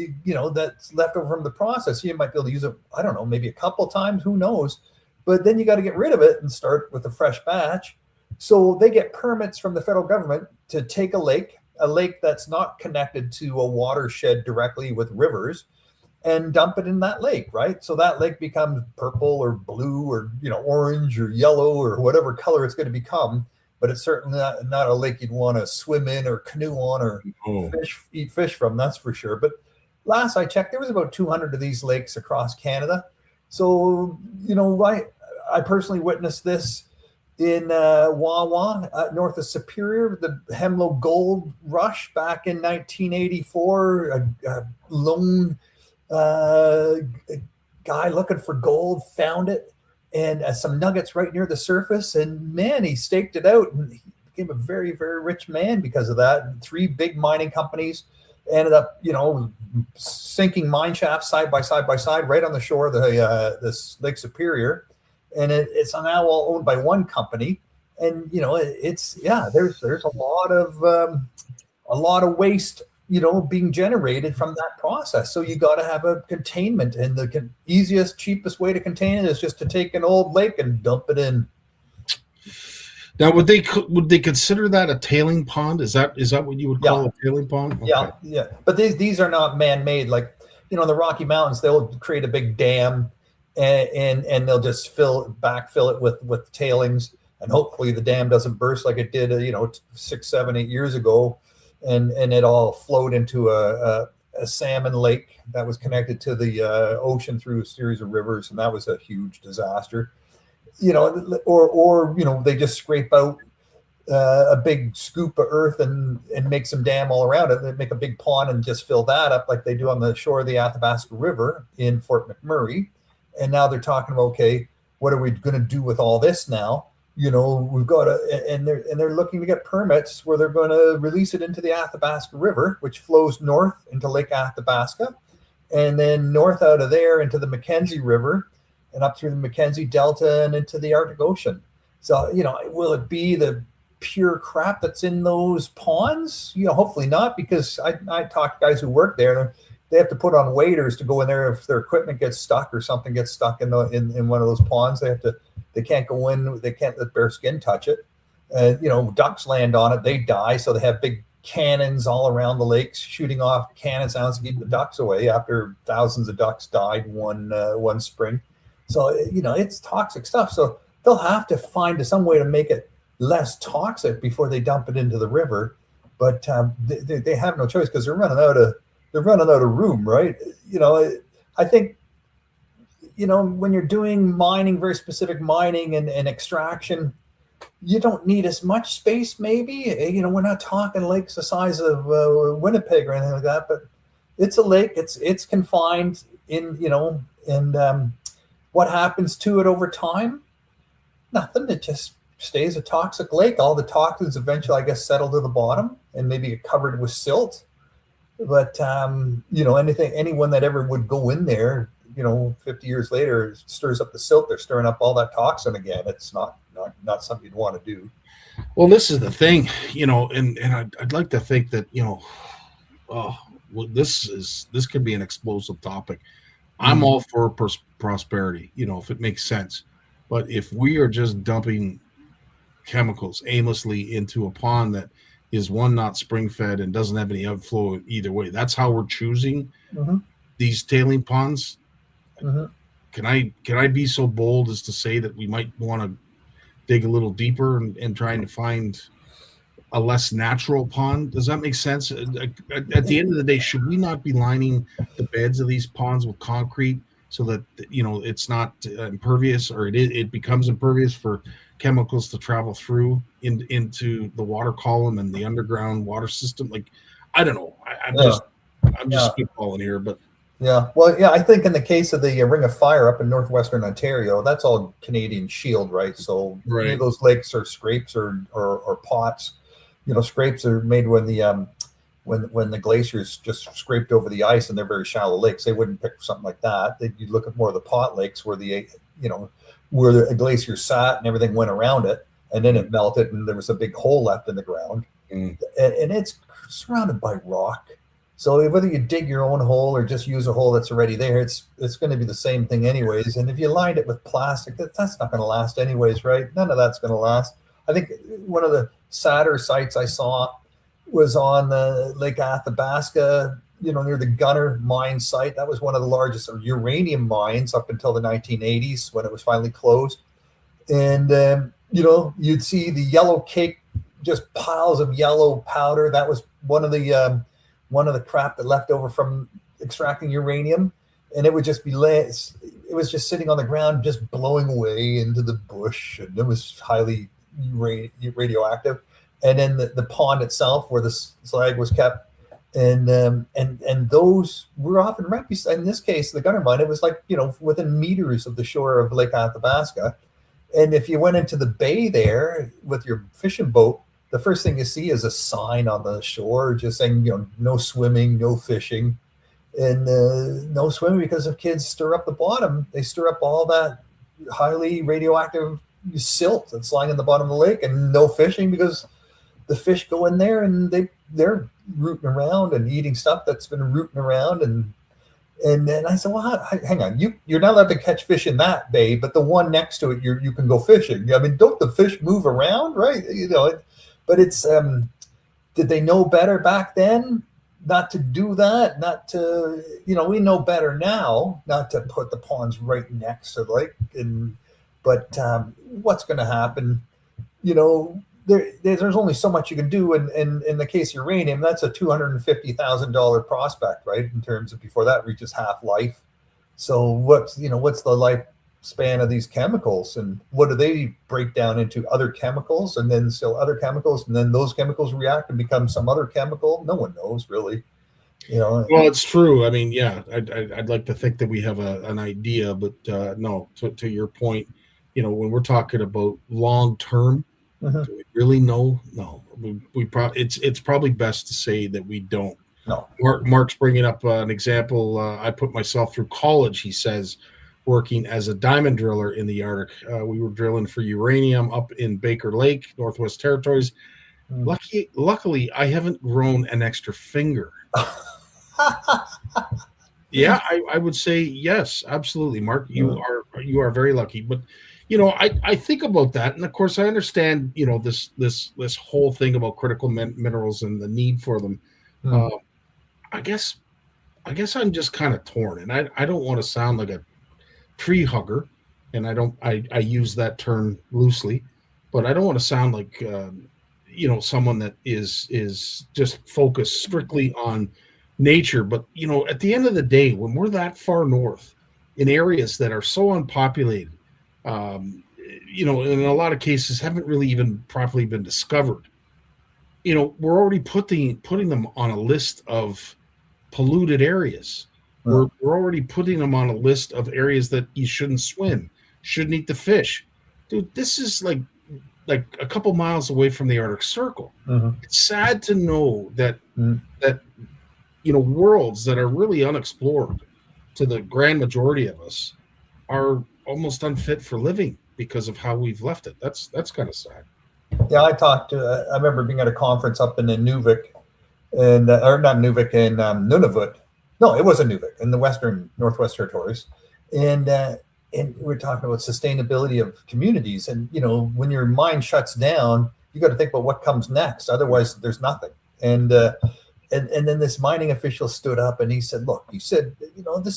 that's left over from the process? You might be able to use it, I don't know, maybe a couple times, who knows? But then you got to get rid of it and start with a fresh batch. So they get permits from the federal government to take a lake that's not connected to a watershed directly with rivers, and dump it in that lake, right? So that lake becomes purple or blue or orange or yellow or whatever color it's going to become. But it's certainly not a lake you'd want to swim in or canoe on or eat fish from, that's for sure. But last I checked, there was about 200 of these lakes across Canada. So, I personally witnessed this in Wawa, north of Superior, the Hemlo Gold Rush back in 1984. A lone guy looking for gold found it, and some nuggets right near the surface. And man, he staked it out and he became a very, very rich man because of that. And 3 big mining companies ended up, sinking mine shafts side by side right on the shore of this Lake Superior. And it's now all owned by one company. and it's there's a lot of waste being generated from that process. So you got to have a containment, and the easiest, cheapest way to contain it is just to take an old lake and dump it in. Now, would they consider that a tailing pond? Is that what you would call a tailing pond? Okay. Yeah. But these are not man-made. Like, in the Rocky Mountains, they'll create a big dam, and they'll just backfill it with tailings, and hopefully the dam doesn't burst like it did 6, 7, 8 years ago, and it all flowed into a salmon lake that was connected to the ocean through a series of rivers, and that was a huge disaster. Or they just scrape out a big scoop of earth and make some dam all around it. They make a big pond and just fill that up like they do on the shore of the Athabasca River in Fort McMurray. And now they're talking about, okay, what are we going to do with all this now? We've got and they're looking to get permits where they're going to release it into the Athabasca River, which flows north into Lake Athabasca, and then north out of there into the Mackenzie River, and up through the Mackenzie Delta and into the Arctic Ocean. So, will it be the pure crap that's in those ponds? Hopefully not, because I talk to guys who work there. They have to put on waders to go in there if their equipment gets stuck or something gets stuck in one of those ponds. They can't go in. They can't let bare skin touch it. Ducks land on it, they die. So they have big cannons all around the lakes shooting off cannon sounds to keep the ducks away after thousands of ducks died one spring. So, it's toxic stuff. So they'll have to find some way to make it less toxic before they dump it into the river. But they have no choice because they're running out of room, right? I think, when you're doing mining, very specific mining and extraction, you don't need as much space, maybe. We're not talking lakes the size of Winnipeg or anything like that, but it's a lake. It's confined in, and what happens to it over time? Nothing. It just stays a toxic lake. All the toxins eventually, I guess, settle to the bottom and maybe get covered with silt. But anyone that ever would go in there, 50 years later, stirs up the silt. They're stirring up all that toxin again. It's not something you'd want to do. Well, this is the thing, and I'd like to think that this could be an explosive topic. I'm all for prosperity, if it makes sense. But if we are just dumping chemicals aimlessly into a pond that is not spring fed and doesn't have any outflow either way, that's how we're choosing these tailing ponds. Can I be so bold as to say that we might want to dig a little deeper and trying to find a less natural pond? Does that make sense? At the end of the day, should we not be lining the beds of these ponds with concrete so that it's not impervious, or it becomes impervious for chemicals to travel through into the water column and the underground water system? Like, I don't know. I'm just spitballing here, but I think in the case of the Ring of Fire up in northwestern Ontario, that's all Canadian Shield, right? So many of those lakes are scrapes or pots. Scrapes are made when the glaciers just scraped over the ice, and they're very shallow lakes. They wouldn't pick something like that. You'd look at more of the pot lakes where where the glacier sat and everything went around it, and then it melted and there was a big hole left in the ground, and it's surrounded by rock. So whether you dig your own hole or just use a hole that's already there, it's going to be the same thing anyways. And if you lined it with plastic, that's not going to last anyways, right? None of that's going to last. I think one of the sadder sites I saw was on the Lake Athabasca, near the Gunther mine site. That was one of the largest uranium mines up until the 1980s when it was finally closed. And, you'd see the yellow cake, just piles of yellow powder. That was one of the crap that left over from extracting uranium. And it would just it was just sitting on the ground, just blowing away into the bush. And it was highly radioactive. And then the pond itself where the slag was kept, and those were often right beside, in this case, the Gunther mine, it was like, within meters of the shore of Lake Athabasca. And if you went into the bay there with your fishing boat, the first thing you see is a sign on the shore just saying, no swimming, no fishing, and no swimming, because if kids stir up the bottom, they stir up all that highly radioactive silt that's lying in the bottom of the lake, and no fishing because the fish go in there and they're rooting around and eating stuff that's been rooting around. And then I said, well, hang on, you're not allowed to catch fish in that bay, but the one next to it, you can go fishing. I mean, don't the fish move around, right? But it's, did they know better back then not to do that? Not to, we know better now not to put the ponds right next to the lake. But what's going to happen? There's only so much you can do. And in the case of uranium, that's a $250,000 prospect, right? In terms of before that reaches half life. So what's the lifespan of these chemicals, and what do they break down into? Other chemicals, and then still other chemicals, and then those chemicals react and become some other chemical. No one knows really. Well, it's true. I mean, yeah, I'd like to think that we have an idea, but no. To your point, when we're talking about long term. Do we really know? No, we probably it's probably best to say that we don't. No. Mark's bringing up an example. I put myself through college, he says, working as a diamond driller in the Arctic. We were drilling for uranium up in Baker Lake, Northwest Territories. Luckily, I haven't grown an extra finger. Yeah, I would say yes, absolutely, Mark. You are very lucky, but. I think about that, and of course, I understand. This whole thing about critical minerals and the need for them. I guess I'm just kind of torn, and I don't want to sound like a tree hugger, and I use that term loosely, but I don't want to sound like someone that is just focused strictly on nature. But at the end of the day, when we're that far north in areas that are so unpopulated. In a lot of cases haven't really even properly been discovered. We're already putting them on a list of polluted areas. We're already putting them on a list of areas that you shouldn't swim, shouldn't eat the fish. Dude, this is like a couple miles away from the Arctic Circle. It's sad to know that worlds that are really unexplored to the grand majority of us are almost unfit for living because of how we've left it. That's kind of sad. Yeah, I remember being at a conference up in Nunavut, or not Nunavut, in Nunavut. No, it was in Nunavut in the Northwest Territories, and we were talking about sustainability of communities. And when your mind shuts down, you got to think about what comes next. Otherwise, there's nothing. And then this mining official stood up and he said, look, this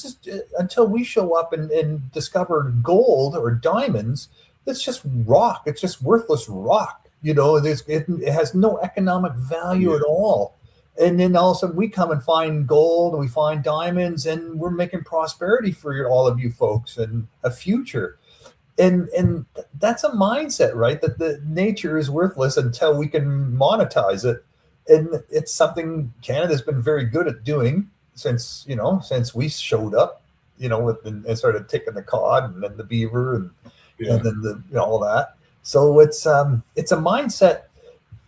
is until we show up and discover gold or diamonds, it's just rock. It's just worthless rock. It has no economic value at all. And then all of a sudden we come and find gold, and we find diamonds, and we're making prosperity for all of you folks and a future. And that's a mindset, right? That the nature is worthless until we can monetize it. And it's something Canada's been very good at doing since we showed up, and started taking the cod and then the beaver and then all that. So it's a mindset.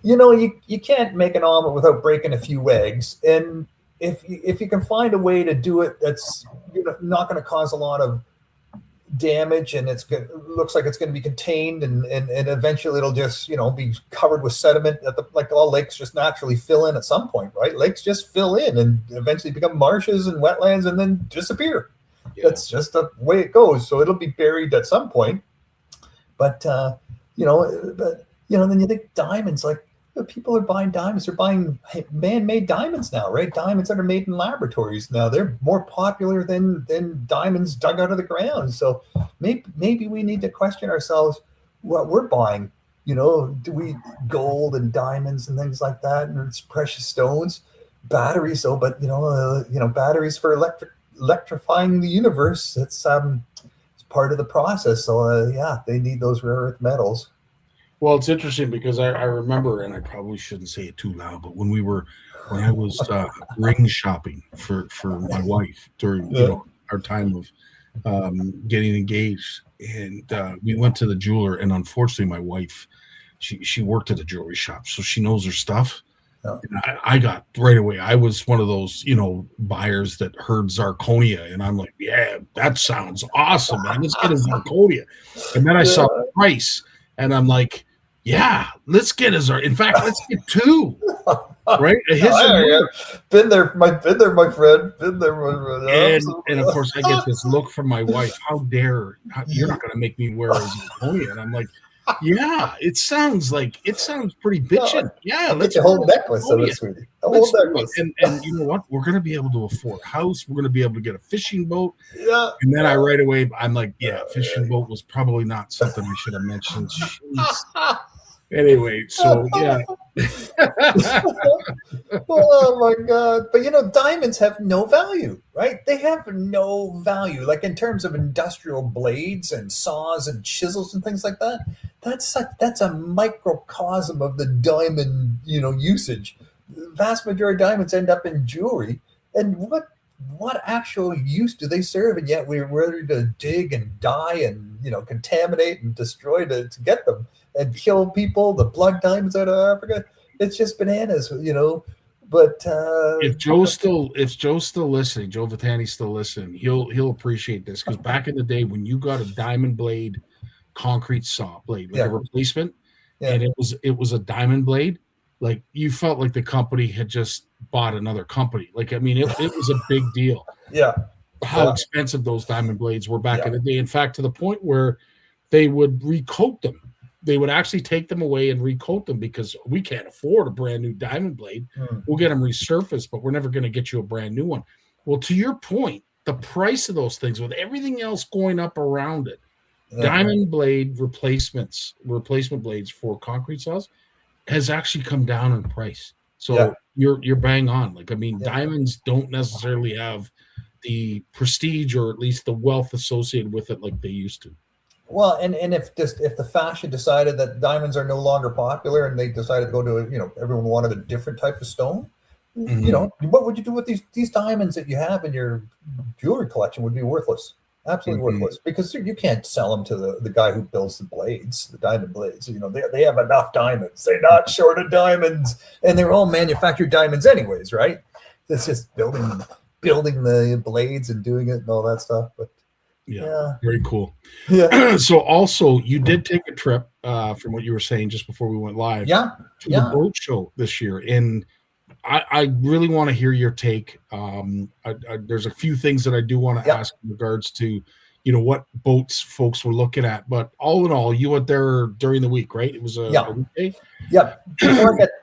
You can't make an omelet without breaking a few eggs. And if you can find a way to do it that's not going to cause a lot of damage, and looks like it's going to be contained, and eventually it'll just be covered with sediment like all lakes just naturally fill in at some point, right? Lakes just fill in and eventually become marshes and wetlands and then disappear. That's just the way it goes. So it'll be buried at some point. But then you think diamonds, like people are buying diamonds. They're buying man-made diamonds now, right? Diamonds that are made in laboratories now. They're more popular than diamonds dug out of the ground. So maybe we need to question ourselves what we're buying. Do we gold and diamonds and things like that, and it's precious stones, batteries? But batteries for electrifying the universe. It's part of the process. So they need those rare earth metals. Well, it's interesting because I remember, and I probably shouldn't say it too loud, but when I was ring shopping for my wife during our time of getting engaged, and we went to the jeweler, and unfortunately my wife, she worked at a jewelry shop, so she knows her stuff. And I got right away. I was one of those, buyers that heard zirconia, and I'm like, yeah, that sounds awesome, man. Let's get a zirconia. And then I saw the price. And I'm like, yeah, let's get in fact, let's get 2. Right? His been there, my friend. Been there, my friend. and of course I get this look from my wife. You're not gonna make me wear a zirconia. And I'm like, yeah, it sounds pretty bitchin'. Yeah, let's get a whole necklace of it, sweetie. A whole necklace. And you know what? We're gonna be able to afford a house. We're gonna be able to get a fishing boat. Yeah. And then I right away I'm like, yeah, fishing boat was probably not something I should have mentioned. Jeez. Anyway, so yeah. Oh my God. But diamonds have no value, right? They have no value. Like in terms of industrial blades and saws and chisels and things like that. That's a microcosm of the diamond, usage. The vast majority of diamonds end up in jewelry. And what actual use do they serve? And yet we're ready to dig and die and contaminate and destroy to get them and kill people, the blood diamonds out of Africa. It's just bananas, But if Joe's still listening, Joe Vitani's still listening, he'll appreciate this, because back in the day when you got a diamond blade concrete saw blade, like a replacement, and it was a diamond blade, like you felt like the company had just bought another company. Like, I mean, it was a big deal. Yeah. How expensive those diamond blades were back in the day. In fact, to the point where they would recoat them. They would actually take them away and recoat them, because we can't afford a brand new diamond blade. We'll get them resurfaced, but we're never going to get you a brand new one. Well, to your point, the price of those things, with everything else going up around it, diamond blade replacement blades for concrete saws has actually come down in price. So you're bang on. Like, I mean, diamonds don't necessarily have the prestige, or at least the wealth associated with it like they used to. Well, and if the fashion decided that diamonds are no longer popular and they decided to go to everyone wanted a different type of stone, what would you do with these diamonds that you have in your jewelry collection? Would be worthless, absolutely worthless, because you can't sell them to the guy who builds the blades, the diamond blades. They have enough diamonds. They're not short of diamonds, and they're all manufactured diamonds anyways, right? It's just building the blades and doing it and all that stuff, but. Yeah, very cool. Yeah. So also, you did take a trip, from what you were saying just before we went live, to the boat show this year, and I really want to hear your take. There's a few things that I do want to ask in regards to, what boats folks were looking at, but all in all, you went there during the week, right? It was a weekday. Yeah.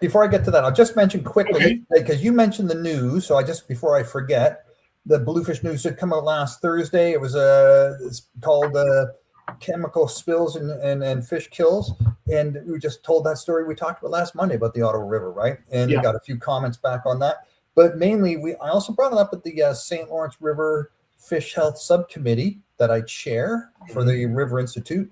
Before I get to that, I'll just mention quickly, because you mentioned the news, so before I forget. The Bluefish news had come out last Thursday. It was it's called Chemical Spills and Fish Kills. And we just told that story we talked about last Monday about the Ottawa River, right? And we got a few comments back on that. But mainly, I also brought it up at the St. Lawrence River Fish Health Subcommittee that I chair for the River Institute.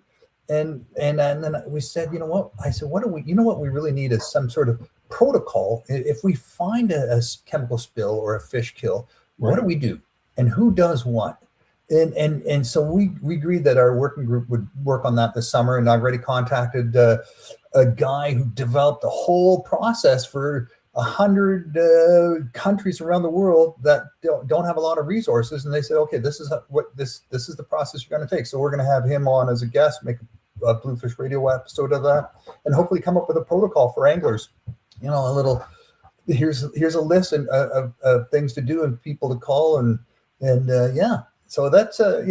And then we said, you know what? I said, what we really need is some sort of protocol. If we find a chemical spill or a fish kill, what do we do, and who does what? And so we agreed that our working group would work on that this summer. And I've already contacted a guy who developed a whole process for 100 countries around the world that don't have a lot of resources. And they said, okay, this is the process you're going to take. So we're going to have him on as a guest, make a Bluefish Radio episode of that, and hopefully come up with a protocol for anglers. A little. Here's a list of things to do and people to call and so that's I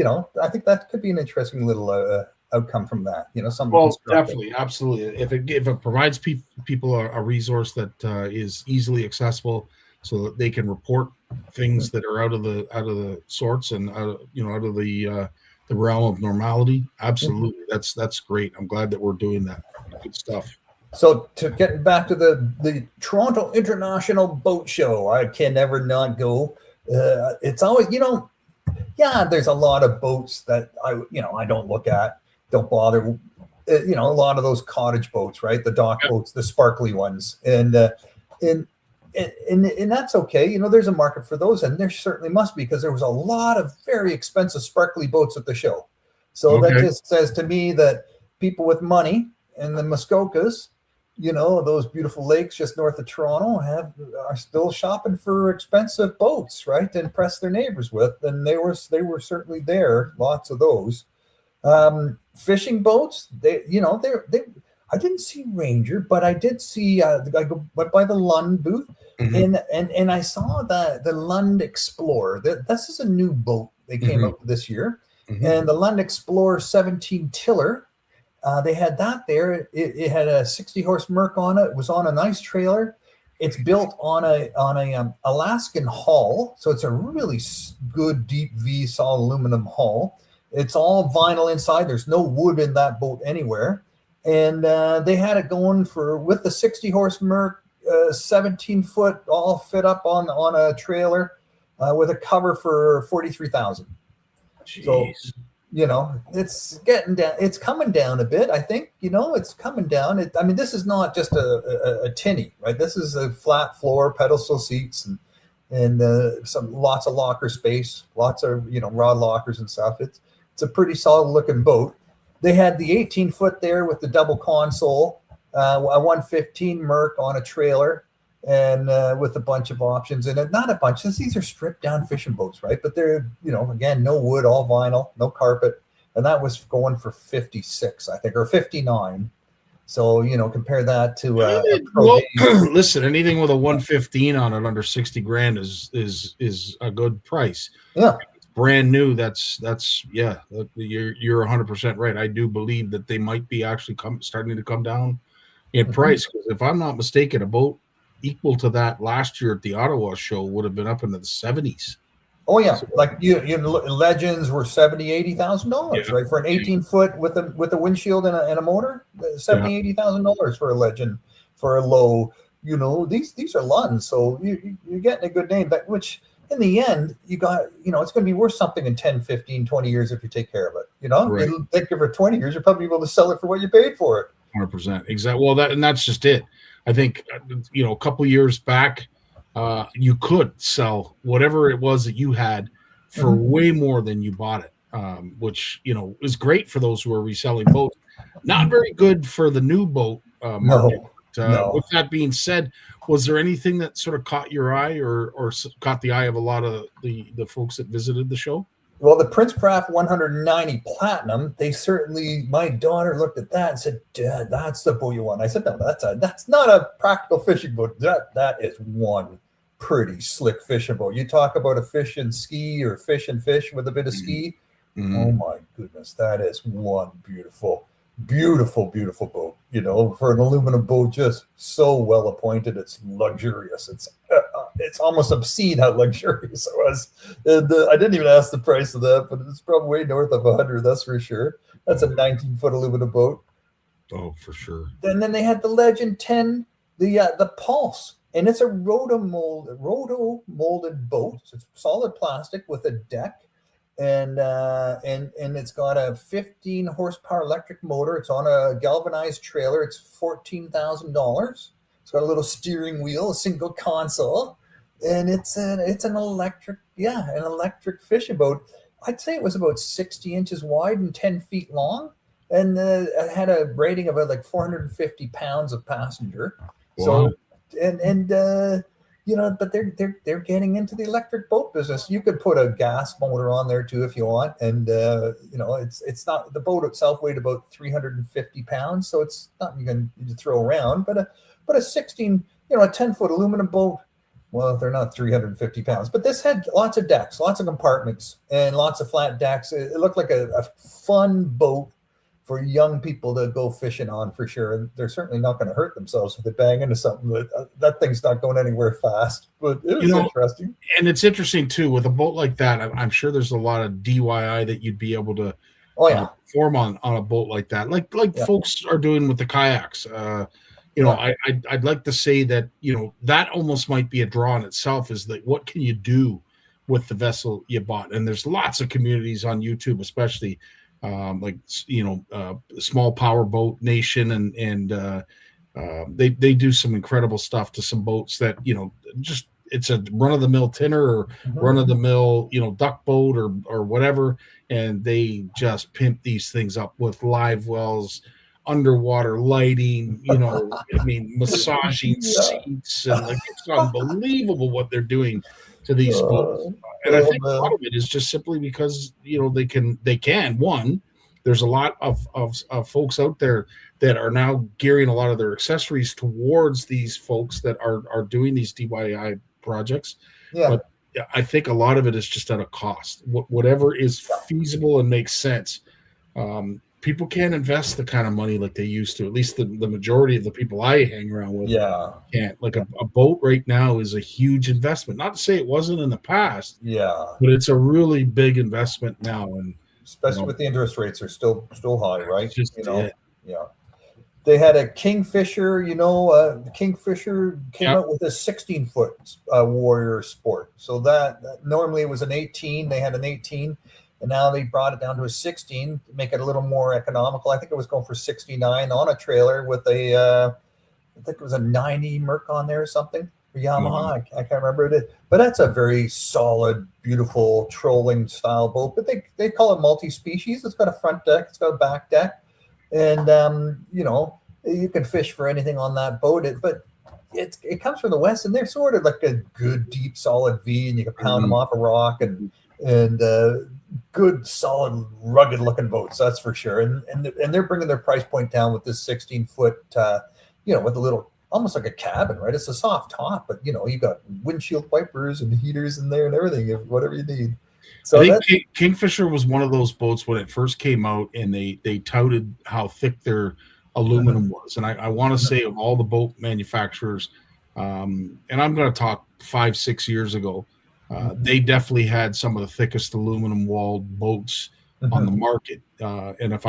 think that could be an interesting little outcome from that. Definitely, absolutely. If it provides people a resource that is easily accessible, so that they can report things that are out of the sorts and out of the realm of normality. Absolutely, that's great. I'm glad that we're doing that. Good stuff. So to get back to the Toronto International Boat Show, I can never not go. It's always, there's a lot of boats that I don't look at, don't bother. A lot of those cottage boats, right? The dock boats, the sparkly ones, and that's okay. There's a market for those, and there certainly must be, because there was a lot of very expensive sparkly boats at the show. So that just says to me that people with money and the Muskokas, those beautiful lakes just north of Toronto, are still shopping for expensive boats, right, to impress their neighbors with. And they were certainly there, lots of those. Fishing boats, they I didn't see Ranger, but I did see I went by the Lund booth, and I saw the Lund Explorer. This is a new boat they came out with this year, and the Lund Explorer 17 tiller. They had that there. It had a 60 horse Merc on it. It was on a nice trailer. It's built on a Alaskan hull, so it's a really good deep V solid aluminum hull. It's all vinyl inside. There's no wood in that boat anywhere. And they had it going with the 60 horse Merc, 17 foot, all fit up on a trailer with a cover for 43,000. So, it's getting down. It's coming down a bit. I think, it's coming down. This is not just a tinny, right? This is a flat floor, pedestal seats, and lots of locker space, lots of rod lockers and stuff. It's a pretty solid looking boat. They had the 18 foot there with the double console, a 115 Merc on a trailer, and with a bunch of options in it. Not a bunch. These are stripped down fishing boats, right? But they're, again, no wood, all vinyl, no carpet. And that was going for 56, I think, or 59. So, compare that to listen, anything with a 115 on it under 60 grand is a good price. Yeah. Brand new. That's you're 100% right. I do believe that they might be actually starting to come down in price, because if I'm not mistaken, a boat equal to that last year at the Ottawa show would have been up into the 70s. Oh yeah, like Legends were $70,000-$80,000, right, for an 18 foot with a windshield and a motor. $70,000-$80,000 for a Legend, for a low. These are Lunds, so you're getting a good name. Which in the end, you got it's going to be worth something in 10, 15, 20 years if you take care of it. Right. You think for 20 years, you're probably able to sell it for what you paid for it. 100%, exactly. Well, that's just it. I think a couple years back, you could sell whatever it was that you had for way more than you bought it, which is great for those who are reselling boats. Not very good for the new boat market. No. With that being said, was there anything that sort of caught your eye or caught the eye of a lot of the folks that visited the show? Well, the Princecraft 190 Platinum, my daughter looked at that and said, "Dad, that's the boat you want." I said, "No, that's not a practical fishing boat. That is one pretty slick fishing boat. You talk about a fish and ski or fish and fish with a bit of ski. Oh my goodness, that is one beautiful boat. For an aluminum boat, just so well appointed. It's luxurious. It's almost obscene how luxurious it was. And I didn't even ask the price of that, but it's probably way north of 100. That's for sure. That's a 19 foot aluminum boat. Oh, for sure. And then they had the Legend 10, the Pulse. And it's a roto molded boat. It's solid plastic with a deck, and it's got a 15 horsepower electric motor. It's on a galvanized trailer. It's $14,000. It's got a little steering wheel, a single console, and it's an electric fishing boat. I'd say it was about 60 inches wide and 10 feet long, and it had a rating of like 450 pounds of passenger. Wow. So. But they're getting into the electric boat business. You could put a gas motor on there too if you want, and it's not, the boat itself weighed about 350 pounds, so it's not you can throw around. But a 10-foot aluminum boat, well, they're not 350 pounds. But this had lots of decks, lots of compartments, and lots of flat decks. It looked like a fun boat for young people to go fishing on, for sure. And they're certainly not going to hurt themselves if they bang into something. That thing's not going anywhere fast, but it was interesting. And it's interesting too, with a boat like that, I'm sure there's a lot of DIY that you'd be able to perform on a boat like that. Like folks are doing with the kayaks. I'd like to say that, that almost might be a draw in itself, is that what can you do with the vessel you bought? And there's lots of communities on YouTube, especially Small Power Boat Nation, and they do some incredible stuff to some boats that just, it's a run-of-the-mill tinner or run-of-the-mill duck boat or whatever, and they just pimp these things up with live wells, underwater lighting, massaging seats, and it's unbelievable what they're doing to these boats. And I think a lot of it is just simply because they can one, there's a lot of folks out there that are now gearing a lot of their accessories towards these folks that are doing these DIY projects. Yeah. But I think a lot of it is just at a cost. Whatever is feasible and makes sense. People can't invest the kind of money like they used to. At least the majority of the people I hang around with can't. Like a boat right now is a huge investment. Not to say it wasn't in the past, but it's a really big investment now. And especially with the interest rates are still high, right? Just, They had a Kingfisher, the Kingfisher came out with a 16-foot Warrior Sport. So that normally it was an 18. They had an 18. And now they brought it down to a 16 to make it a little more economical. I think it was going for 69 on a trailer with I think it was a 90 Merc on there or something for Yamaha. I can't remember it. But that's a very solid, beautiful trolling style boat. But they call it multi-species. It's got a front deck. It's got a back deck. And, you can fish for anything on that boat. But it comes from the West, and they're sort of like a good, deep, solid V, and you can pound them off a rock and good, solid, rugged-looking boats, that's for sure. And they're bringing their price point down with this 16-foot, with a little, almost like a cabin, right? It's a soft top, but you got windshield wipers and heaters in there and everything, whatever you need. So I think Kingfisher was one of those boats when it first came out, and they touted how thick their aluminum was. And I want to say of all the boat manufacturers, and I'm going to talk 5-6 years ago, they definitely had some of the thickest aluminum walled boats on the market. And if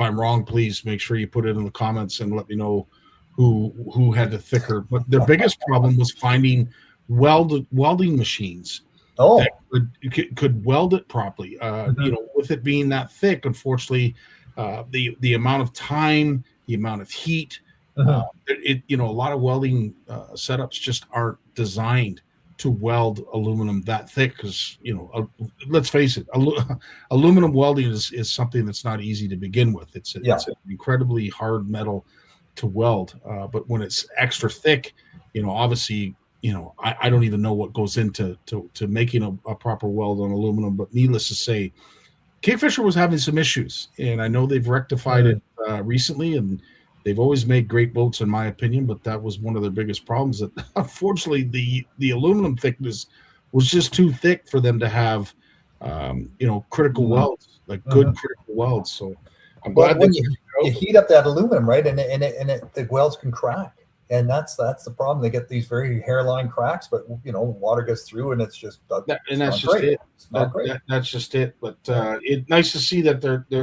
I'm wrong, please make sure you put it in the comments and let me know who had the thicker. But their biggest problem was finding welding machines that could weld it properly. With it being that thick, unfortunately, the amount of time, the amount of heat, a lot of welding setups just aren't designed to weld aluminum that thick, because let's face it, aluminum welding is something that's not easy to begin with. It's an incredibly hard metal to weld, but when it's extra thick, obviously, I don't even know what goes into making a proper weld on aluminum. But needless to say, Kingfisher was having some issues, and I know they've rectified it recently, and they've always made great boats, in my opinion, but that was one of their biggest problems, that unfortunately the aluminum thickness was just too thick for them to have, critical welds, like good critical welds. So I'm glad when you heat up that aluminum, right, and the welds can crack, and that's the problem. They get these very hairline cracks, but water gets through, and it's just that's just it. But it's nice to see that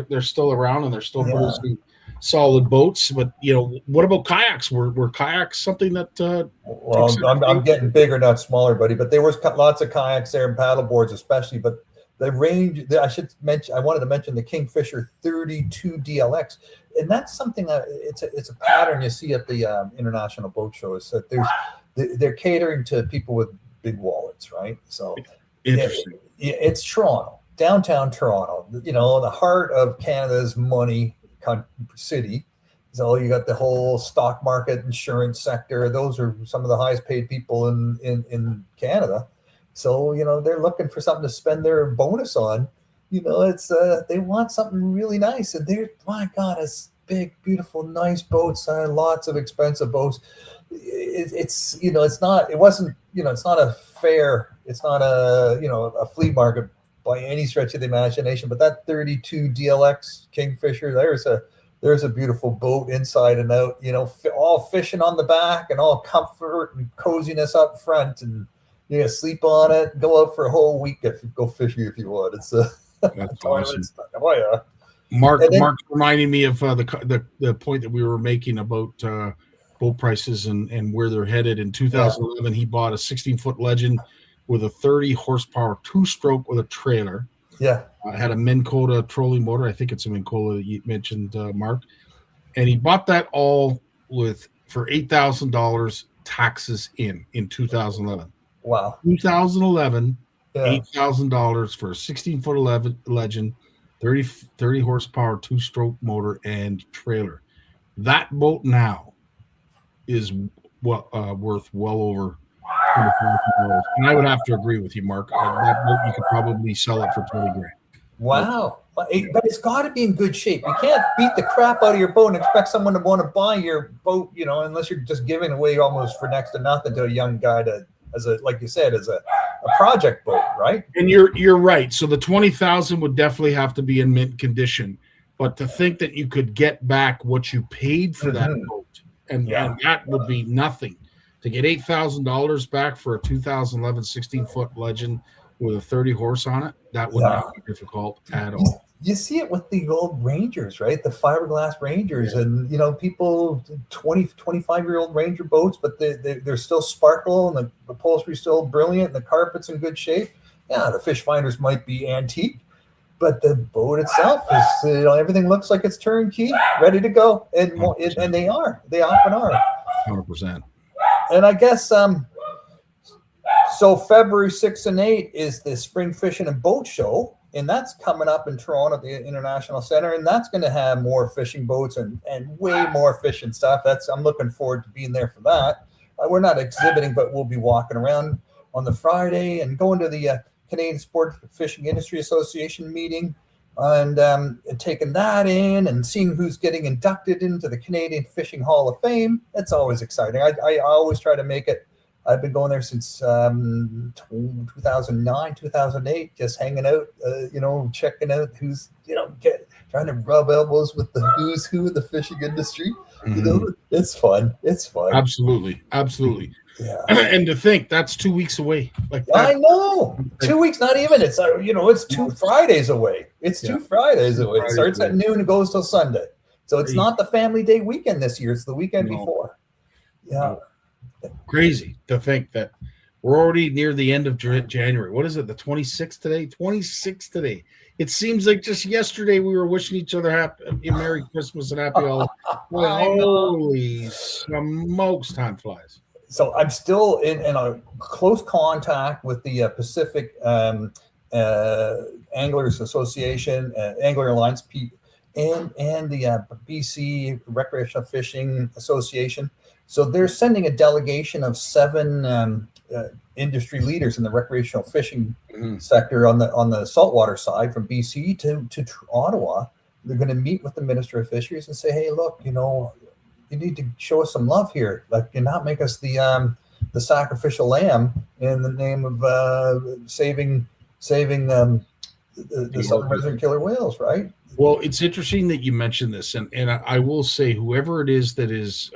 they're still around and they're still producing solid boats. But what about kayaks? Were kayaks something that I'm getting bigger, not smaller, buddy, but there was lots of kayaks there and paddle boards especially. But the range, I wanted to mention the Kingfisher 32 DLX, and that's something that it's a pattern you see at the international boat shows, that they're catering to people with big wallets, right? So interesting. It's Toronto, downtown Toronto, the heart of Canada's money city. So you got the whole stock market, insurance sector. Those are some of the highest paid people in Canada. So they're looking for something to spend their bonus on. It's they want something really nice, and my God, it's big, beautiful, nice boats, lots of expensive boats. It's not a fair, it's not a flea market by any stretch of the imagination, but that 32 DLX Kingfisher, there's a beautiful boat inside and out, all fishing on the back and all comfort and coziness up front, and you can sleep on it, go out for a whole week go fishing if you want. It's that's awesome. Oh yeah. Mark's reminding me of the point that we were making about boat prices and where they're headed. In 2011, he bought a 16-foot Legend with a 30 horsepower 2-stroke with a trailer. Yeah. Had a Minn Kota trolling motor. I think it's a Minn Kota that you mentioned, Mark. And he bought that all for $8,000 taxes in 2011. Wow. 2011, $8,000 for a 16-foot Legend, 30 horsepower 2-stroke motor and trailer. That boat now is worth well over $20,000. And I would have to agree with you, Mark. That boat, you could probably sell it for $20,000. Wow. But it's got to be in good shape. You can't beat the crap out of your boat and expect someone to want to buy your boat, unless you're just giving away almost for next to nothing to a young guy like you said, as a project boat, right? And you're right. So the 20,000 would definitely have to be in mint condition. But to think that you could get back what you paid for that boat, and that would be nothing. To get $8,000 back for a 2011 16-foot Legend with a 30 horse on it, that would not be difficult at all. You see it with the old Rangers, right? The fiberglass Rangers, and people 20, 25-year-old Ranger boats, but they're still sparkle, and the upholstery's still brilliant, and the carpet's in good shape. Yeah, the fish finders might be antique, but the boat itself is, everything looks like it's turnkey, ready to go, and they often are. 100%. And I guess so February 6th and 8th is the Spring Fishing and Boat Show, and that's coming up in Toronto at the International Center, and that's going to have more fishing boats and way more fishing stuff. I'm looking forward to being there for that. We're not exhibiting, but we'll be walking around on the Friday and going to the Canadian Sport Fishing Industry Association meeting, and taking that in and seeing who's getting inducted into the Canadian Fishing Hall of Fame. It's always exciting. I always try to make it. I've been going there since 2009, 2008, just hanging out, checking out who's, trying to rub elbows with the who's who of the fishing industry. It's fun. It's fun. Absolutely. Yeah. And to think that's 2 weeks away. I know. 2 weeks, not even. It's it's 2 Fridays away. It's 2 Fridays away. It starts at noon and goes till Sunday. So it's not the Family Day weekend this year. It's the weekend before. Yeah. No. Crazy to think that we're already near the end of January. What is it? The 26th today? 26th today. It seems like just yesterday we were wishing each other happy, Merry Christmas and Happy Holidays. Holy smokes, time flies. So I'm still in a close contact with the Pacific Anglers Association, Angler Alliance, and the BC Recreational Fishing Association. So they're sending a delegation of 7 industry leaders in the recreational fishing sector on the saltwater side from BC to Ottawa. They're going to meet with the Minister of Fisheries and say, hey, look, you need to show us some love here. Like, do not make us the sacrificial lamb in the name of saving the southern resident killer whales, right? Well, it's interesting that you mentioned this, and I will say whoever it is that is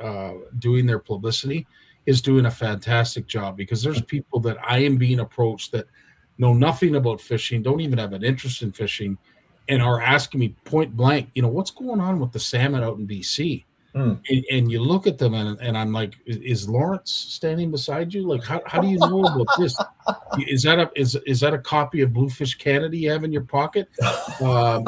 doing their publicity is doing a fantastic job, because there's people that I am being approached that know nothing about fishing, don't even have an interest in fishing, and are asking me point blank, what's going on with the salmon out in BC? And you look at them and I'm like, is Lawrence standing beside you? Like, how do you know about this? Is that a copy of Bluefish Canada you have in your pocket? No,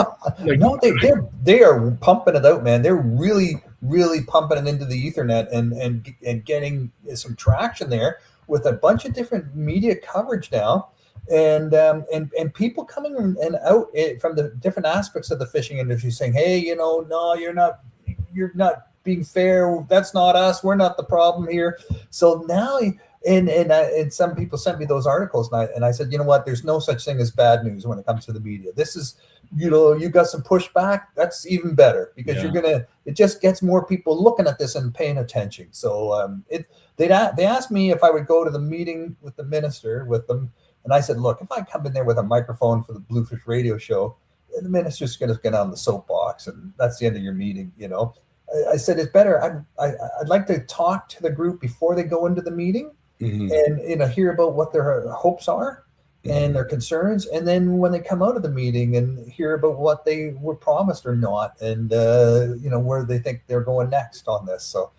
they are pumping it out, man. They're really, really pumping it into the Ethernet and getting some traction there with a bunch of different media coverage now. And people coming and out from the different aspects of the fishing industry saying, hey, no, you're not being fair. That's not us. We're not the problem here. So now, and some people sent me those articles, and I said, you know what? There's no such thing as bad news when it comes to the media. This is, you got some pushback. That's even better, because it just gets more people looking at this and paying attention. So they asked me if I would go to the meeting with the minister with them, and I said, look, if I come in there with a microphone for the Bluefish Radio Show, the minister's going to get on the soapbox, and that's the end of your meeting. I said, it's better. I'd like to talk to the group before they go into the meeting, and hear about what their hopes are and their concerns, and then when they come out of the meeting and hear about what they were promised or not, and where they think they're going next on this. So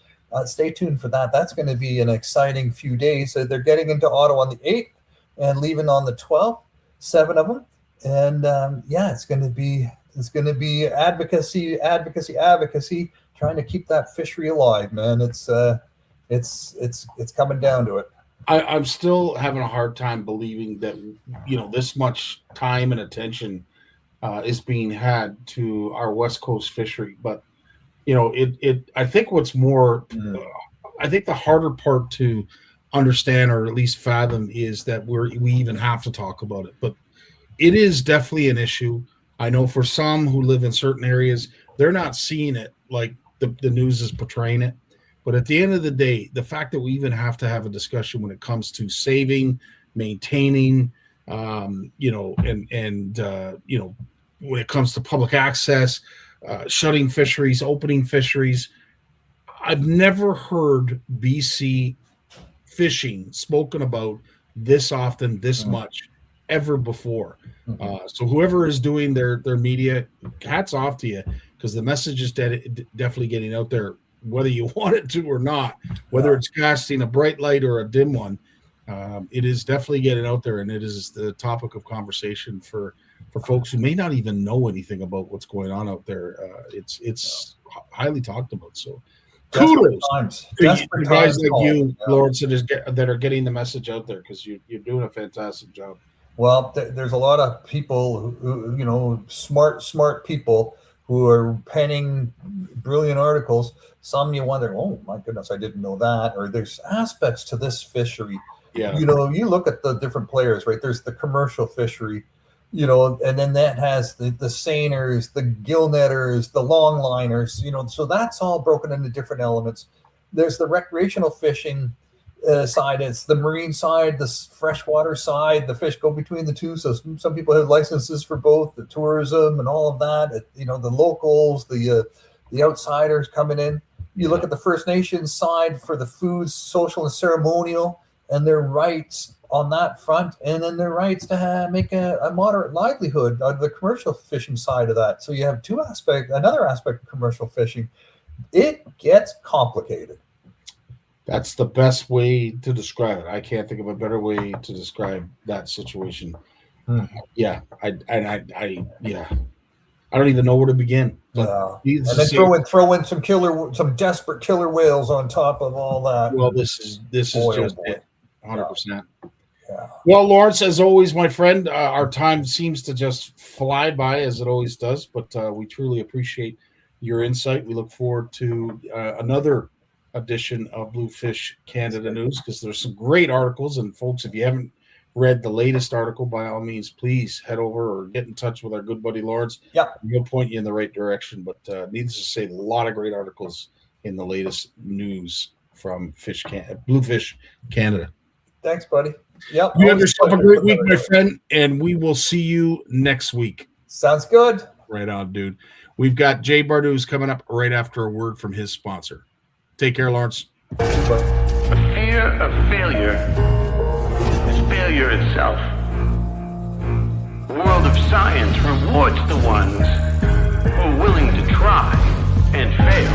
stay tuned for that. That's going to be an exciting few days. So they're getting into Ottawa on the 8th and leaving on the 12th, 7 of them, and it's going to be advocacy, trying to keep that fishery alive, man. It's coming down to it. I'm still having a hard time believing that this much time and attention is being had to our West Coast fishery. But I think what's more, I think the harder part to understand, or at least fathom, is that we even have to talk about it. But it is definitely an issue. I know for some who live in certain areas, they're not seeing it like the news is portraying it. But at the end of the day, the fact that we even have to have a discussion when it comes to saving, maintaining, when it comes to public access, shutting fisheries, opening fisheries, I've never heard BC fishing spoken about this often, this much, ever before. So whoever is doing their media, hats off to you, because the message is definitely getting out there, whether you want it to or not, whether it's casting a bright light or a dim one. It is definitely getting out there, and it is the topic of conversation for folks who may not even know anything about what's going on out there. It's highly talked about. So kudos to guys like you, Lawrence, that are getting the message out there, because you're doing a fantastic job. Well, there's a lot of people who smart people who are penning brilliant articles. Some you wonder, oh my goodness, I didn't know that. Or there's aspects to this fishery. Yeah. You look at the different players, right? There's the commercial fishery, and then that has the seiners, the gill netters, the longliners, so that's all broken into different elements. There's the recreational fishing side. It's the marine side, the freshwater side. The fish go between the two. So some people have licenses for both, the tourism and all of that. The locals, the outsiders coming in. You look at the First Nations side for the foods, social and ceremonial, and their rights on that front, and then their rights to make a moderate livelihood on the commercial fishing side of that. So you have another aspect of commercial fishing. It gets complicated. That's the best way to describe it. I can't think of a better way to describe that situation. Yeah, I don't even know where to begin. And then throw in some desperate killer whales on top of all that. Well, this is just it, 100%. Yeah. Well, Lawrence, as always, my friend, our time seems to just fly by, as it always does. But we truly appreciate your insight. We look forward to another edition of Bluefish Canada News, because there's some great articles. And folks, if you haven't read the latest article, by all means, please head over or get in touch with our good buddy Lawrence. Yeah, he'll point you in the right direction. But needless to say, a lot of great articles in the latest news from Bluefish Canada. Thanks, buddy. Yep. You have yourself a great week, my friend, and we will see you next week. Sounds good. Right on, dude. We've got Jay Barnucz coming up right after a word from his sponsor. Take care, Lawrence. The fear of failure is failure itself. The world of science rewards the ones who are willing to try and fail.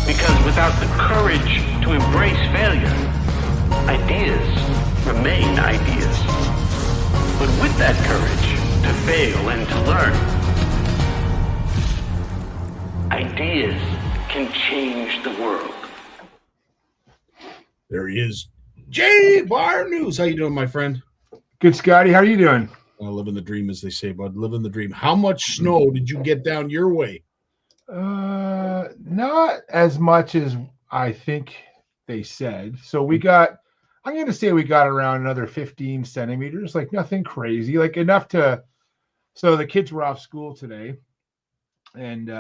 Because without the courage to embrace failure, ideas remain ideas. But with that courage to fail and to learn, ideas can change the world. There he is. Jay Barnucz. How you doing, my friend? Good, Scotty. How are you doing? Living the dream, as they say, bud. Living the dream. How much snow did you get down your way? Not as much as I think they said. So I'm going to say we got around another 15 centimeters, like nothing crazy, like enough so the kids were off school today. And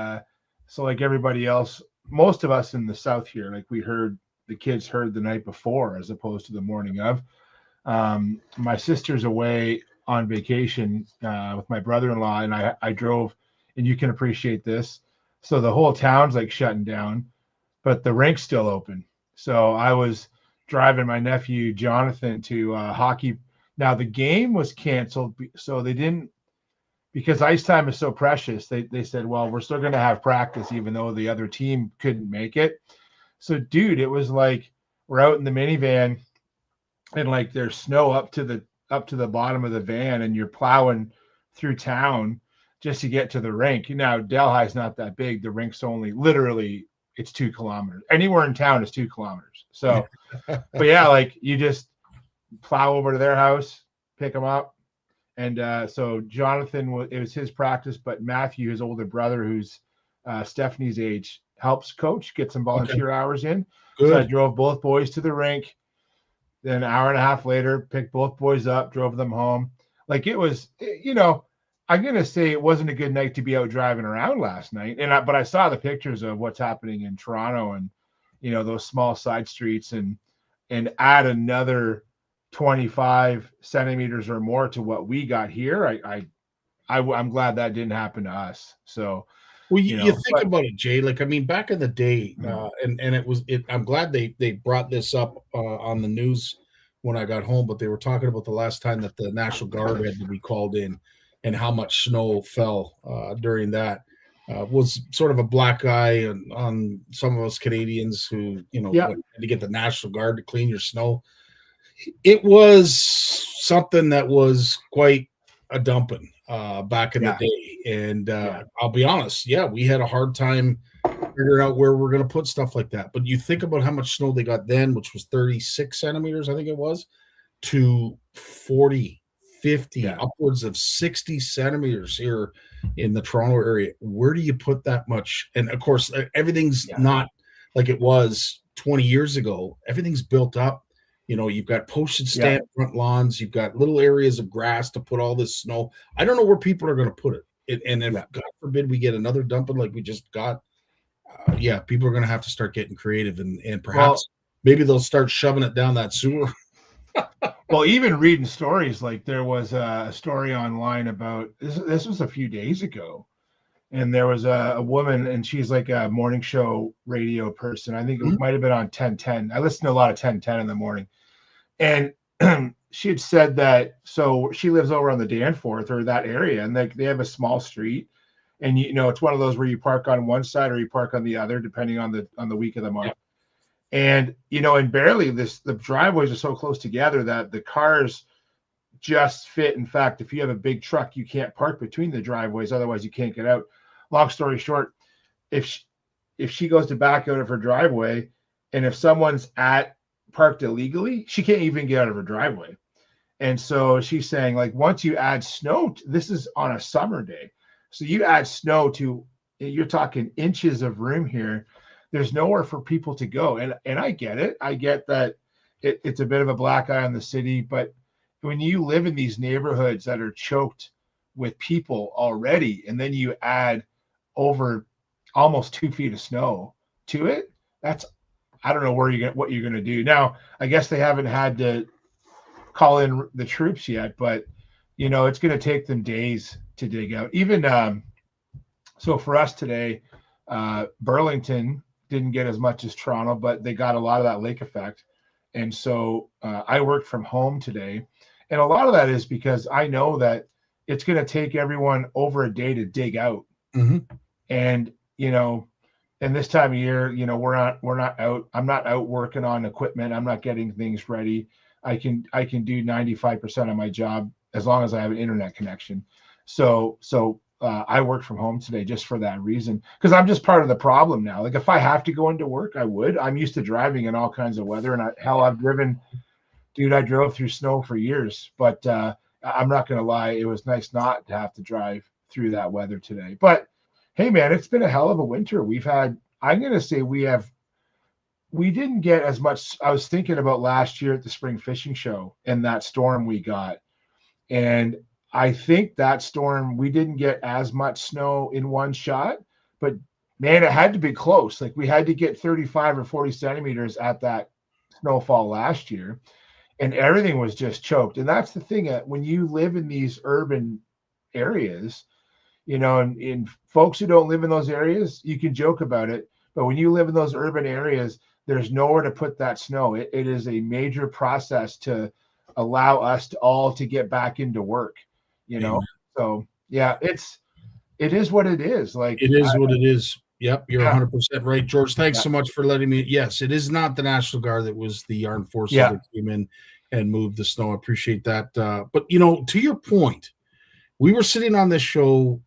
so like everybody else, most of us in the South here, like the kids heard the night before as opposed to the morning of. My sister's away on vacation with my brother-in-law, and I drove, and you can appreciate this. So the whole town's like shutting down, but the rink's still open. So I was driving my nephew Jonathan to hockey. Now the game was canceled, so they didn't, because ice time is so precious. They said, well, we're still going to have practice even though the other team couldn't make it. So dude, it was like we're out in the minivan, and like there's snow up to the bottom of the van, and you're plowing through town just to get to the rink. Now Delhi's not that big. The rink's only literally, it's 2 kilometers. Anywhere in town is 2 kilometers. So, but yeah, like you just plow over to their house, pick them up. And so Jonathan, it was his practice, but Matthew, his older brother, who's Stephanie's age, helps coach, get some volunteer hours in. Good. So I drove both boys to the rink. Then an hour and a half later, picked both boys up, drove them home. Like it was, I'm gonna say it wasn't a good night to be out driving around last night. But I saw the pictures of what's happening in Toronto and those small side streets and add another 25 centimeters or more to what we got here. I'm glad that didn't happen to us. So well, you think about it, Jay. Like, I mean, back in the day, and I'm glad they brought this up on the news when I got home, but they were talking about the last time that the National Guard had to be called in and how much snow fell during that. Was sort of a black eye on some of us Canadians who, had to get the National Guard to clean your snow. It was something that was quite a dumping back in the day. And I'll be honest, we had a hard time figuring out where we're going to put stuff like that. But you think about how much snow they got then, which was 36 centimeters, I think it was, to 40, 50, upwards of 60 centimeters here in the Toronto area. Where do you put that much? And of course, everything's not like it was 20 years ago. Everything's built up. You've got postage stamp front lawns. You've got little areas of grass to put all this snow. I don't know where people are going to put it. And if God forbid we get another dumping like we just got, people are going to have to start getting creative and perhaps maybe they'll start shoving it down that sewer. Well, even reading stories, like there was a story online about this was a few days ago, and there was a woman, and she's like a morning show radio person. I think it might have been on 1010. I listen to a lot of 1010 in the morning, and she had said that. So she lives over on the Danforth or that area, and they have a small street, and it's one of those where you park on one side or you park on the other, depending on the week of the month. And and barely the driveways are so close together that the cars just fit. In fact, if you have a big truck, you can't park between the driveways, otherwise you can't get out. Long story short, if she goes to back out of her driveway, and if someone's parked illegally, she can't even get out of her driveway. And so she's saying, like, once you add snow, this is on a summer day, so you add snow to, you're talking inches of room here. There's nowhere for people to go. And I get it. I get that it's a bit of a black eye on the city, but when you live in these neighborhoods that are choked with people already, and then you add over almost 2 feet of snow to it, I don't know what you're going to do. Now, I guess they haven't had to call in the troops yet, but it's going to take them days to dig out. Even so for us today, Burlington didn't get as much as Toronto, but they got a lot of that lake effect. And so I worked from home today. And a lot of that is because I know that it's going to take everyone over a day to dig out. Mm-hmm. And, and this time of year, we're not out. I'm not out working on equipment. I'm not getting things ready. I can do 95% of my job as long as I have an internet connection. So I work from home today just for that reason, because I'm just part of the problem now. Like, if I have to go into work, I would. I'm used to driving in all kinds of weather, and I drove through snow for years. But I'm not going to lie, it was nice not to have to drive through that weather today. But hey, man, it's been a hell of a winter. I'm going to say we didn't get as much. I was thinking about last year at the spring fishing show and that storm we got, and I think that storm, we didn't get as much snow in one shot, but man, it had to be close. Like, we had to get 35 or 40 centimeters at that snowfall last year, and everything was just choked. And that's the thing, when you live in these urban areas, and folks who don't live in those areas, you can joke about it, but when you live in those urban areas, there's nowhere to put that snow. It is a major process to allow us all to get back into work. So it is what it is. Like, it is what it is. Yep, you're 100% right, George. Thanks so much for letting me. Yes, it is not the National Guard. That was the armed forces that came in and moved the snow. I appreciate that. But to your point, we were sitting on this show